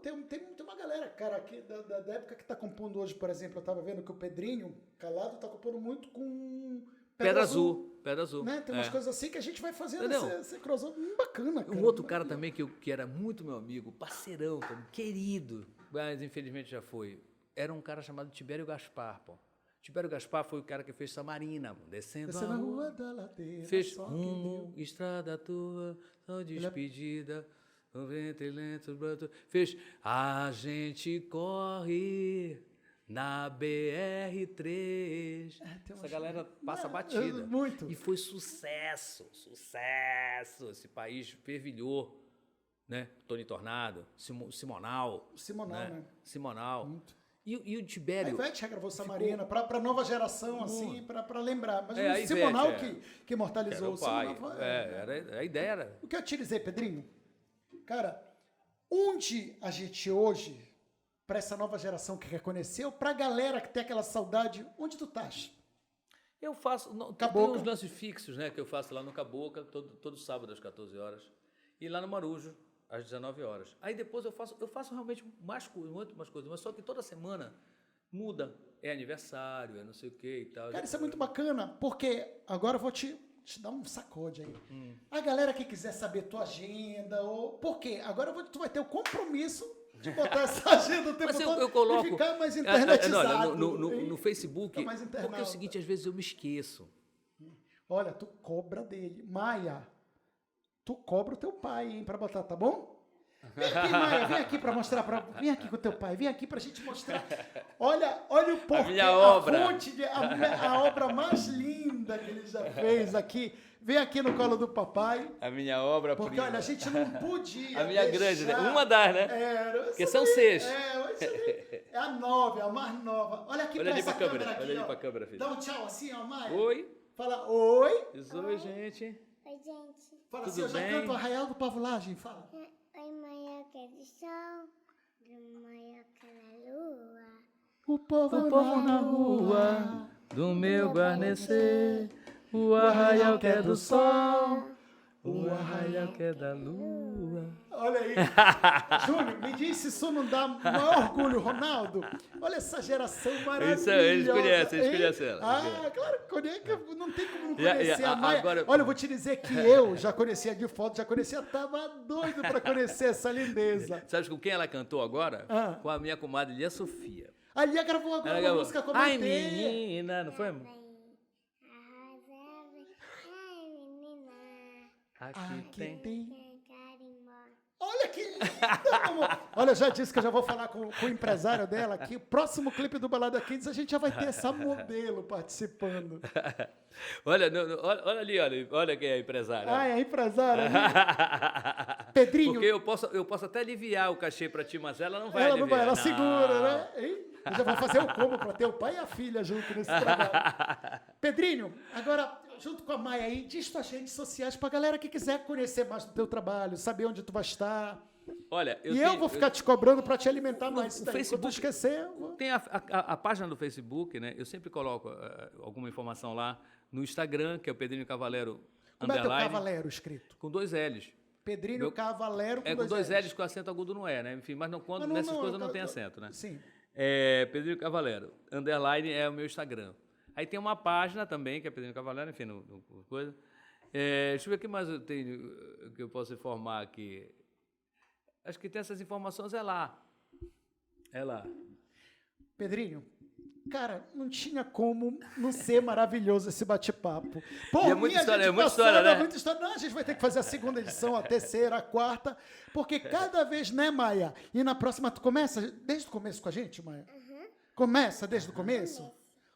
Tem uma galera, cara, aqui da época que tá compondo hoje, por exemplo, eu tava vendo que o Pedrinho Calado tá compondo muito com Pedra Azul. Pedra Azul. Né? Tem umas coisas assim que a gente vai fazendo Entendeu? esse crossover. Bacana, cara. Um outro cara também que era muito meu amigo, parceirão, também, querido, mas infelizmente já foi. Era um cara chamado Tibério Gaspar, pô. Tibério Gaspar foi o cara que fez Samarina, descendo Descendo a na rua. rua da ladeira. Fez só quem rumo, viu. estrada tua, só despedida, um vento lento, broto. Fez a gente corre na BR-3. tem Essa umas- galera passa batida. muito. E foi sucesso, sucesso. Esse país fervilhou, né? Tony Tornado, Simonal. Simonal, né? Simonal. Muito. E o A Tibério... Ivete regravou Samarina pra nova geração, assim, pra lembrar. Mas É, a o Ivete, Simonal é. que imortalizou Era o o pai. Simonal. A ideia era... O que eu te dizer, Pedrinho? Cara, onde a gente hoje, pra essa nova geração que reconheceu, pra galera que tem aquela saudade, onde tu estás? Eu faço... Não, tem Cabocla. uns lances fixos, né? Que eu faço lá no Cabocla, todo sábado às 14 horas. E lá no Marujo, às 19 horas. Aí depois eu faço realmente mais coisas, muito mais coisas. Mas só que toda semana muda. É aniversário, é não sei o que e tal. Cara, isso é muito bacana, porque agora eu vou te dar um sacode aí. A galera que quiser saber tua agenda, ou por quê? Agora tu vai ter o compromisso de botar essa agenda o tempo Mas todo eu coloco... e ficar mais internetizado. No Facebook, Fica mais porque é internauta. o seguinte, às vezes eu me esqueço. Olha, tu cobra dele. Maia, tu cobra o teu pai, hein, pra botar, tá bom? Vem aqui, Maia, vem aqui pra mostrar, vem aqui com o teu pai, vem aqui pra gente mostrar. Olha o porquê, minha obra. fonte, a obra mais linda que ele já fez aqui. Vem aqui no colo do papai, A minha obra porque olha, a gente não podia A minha deixar- grande, né? Uma das, né? Porque são 6. É a 9, a mais nova. Olha aqui Olha pra ali essa pra câmera, câmera aqui, olha ali ó. pra câmera, filho. Dá um tchau assim, ó, Maia. Oi. Fala oi. Oi, gente. Oi, gente. Fala Tudo assim, eu já bem? canto Arraial do Pavulagem, fala. Oi, mãe, eu quero sol. Mãe, eu quero lua. O povo na rua, do meu guarnecer, o arraial que é do sol, o arraial que é da lua. Olha aí. Júnior, me diz se isso não dá maior orgulho, Ronaldo. Olha essa geração maravilhosa. Eles conhecem, hein? ela. Ah, claro que conhece, não tem como não E a- conhecer e a- a Maia. agora- Olha, eu vou te dizer que eu já conhecia de foto, tava doido pra conhecer essa lindeza. Sabe com quem ela cantou agora? Ah. Com a minha comadre Lia Sofia. A Lia gravou agora Ela uma gravou, música com a ai Maitê. menina, não foi, amor? Arrasava. Ai, menina. Aqui tem. Quem carimbó. Olha que lindo, amor. Olha, eu já disse que eu já vou falar com o empresário dela aqui. O próximo clipe do Balada Kids a gente já vai ter essa modelo participando. Olha olha ali, olha quem é a empresária. Ah, é a empresária. Né? Pedrinho. Porque eu posso até aliviar o cachê pra ti, mas ela não vai Ela não vai, aliviar. ela segura, né? Hein? Eu já vou fazer o combo para ter o pai e a filha junto nesse trabalho. Pedrinho, agora, junto com a Maia aí, diz tuas redes sociais pra galera que quiser conhecer mais do teu trabalho, saber onde tu vai estar. Olha, Eu vou ficar te cobrando para te alimentar mais. o Daí, Facebook- quando tu esquecer, eu vou... Tem a página do Facebook, né? Eu sempre coloco alguma informação lá. No Instagram, que é o Pedrinho Cavalero Como é teu underline, Cavalero escrito? com 2 L's. Pedrinho Meu- Cavalero com É com 2 L's. L's com acento agudo não é, né? Enfim, mas não, quando Mas não, nessas não, coisas não eu- tem eu- acento, né? Sim. É Pedrinho Cavalero. Underline é o meu Instagram. Aí tem uma página também, que é Pedrinho Cavalero, enfim, no coisa. Deixa eu ver o que mais eu tenho que eu posso informar aqui. Acho que tem essas informações, é lá. É lá. Pedrinho, cara, não tinha como não ser maravilhoso esse bate-papo. Por E é muita mim, a história, gente é muita passava história, né? muita história. Não, a gente vai ter que fazer a segunda edição, a terceira, a quarta, porque cada vez, né, Maia? E na próxima, tu começa desde o começo com a gente, Maia? Começa desde o começo?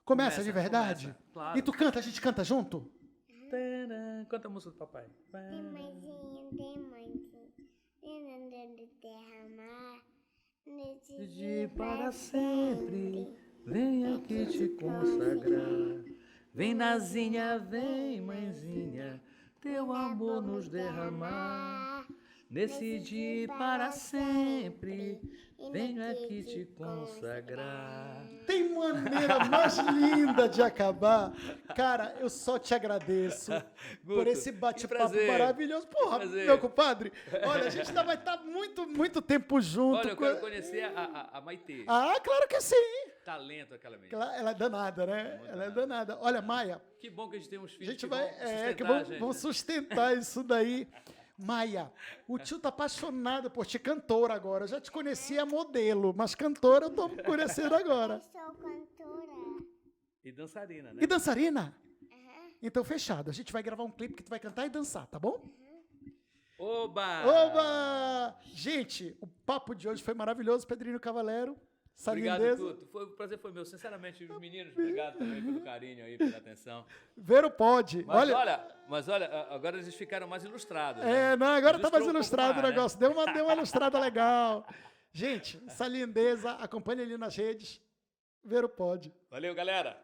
Começa de verdade? começa, claro. E tu canta, a gente canta junto? Canta a música do papai. Tem mãezinha, tem mãezinha. Tem de terra, mar. Nesse Pedir para sempre, venha que te consagrar. Vem, Nazinha, vem, mãezinha, teu amor nos derramar. Decidi para sempre, venho aqui te consagrar. Tem maneira mais linda de acabar. Cara, eu só te agradeço por Guto, esse que bate-papo prazer. maravilhoso. Porra, Prazer. meu compadre, olha, a gente ainda vai estar muito, muito tempo junto. Olha, eu quero conhecer a Maitê. Ah, claro que sim. Talento aquela menina. Ela é danada, né? Ela é danada. Olha, Maia, Que bom que a gente tem uns a filhos gente que vai. vão sustentar Que a vão, gente, vão né? sustentar isso daí. Maia, o tio tá apaixonado por ti, cantora agora. Eu já te conhecia modelo, mas cantora eu tô conhecendo Eu agora. sou cantora. E dançarina, né? E dançarina? Então, fechado. A gente vai gravar um clipe que tu vai cantar e dançar, tá bom? Oba! Oba! Gente, o papo de hoje foi maravilhoso. Pedrinho Cavalero, Obrigado, Salindeza. Tuto. O prazer foi meu. Sinceramente, os meninos, obrigado também pelo carinho aí, pela atenção. Vero pode. Mas olha, agora eles ficaram mais ilustrados. Não, agora tá mais Ilustrou um pouco ilustrado o mais, né? negócio. Deu uma ilustrada legal. Gente, Salindeza, acompanhe ele nas redes. Vero pode. Valeu, galera!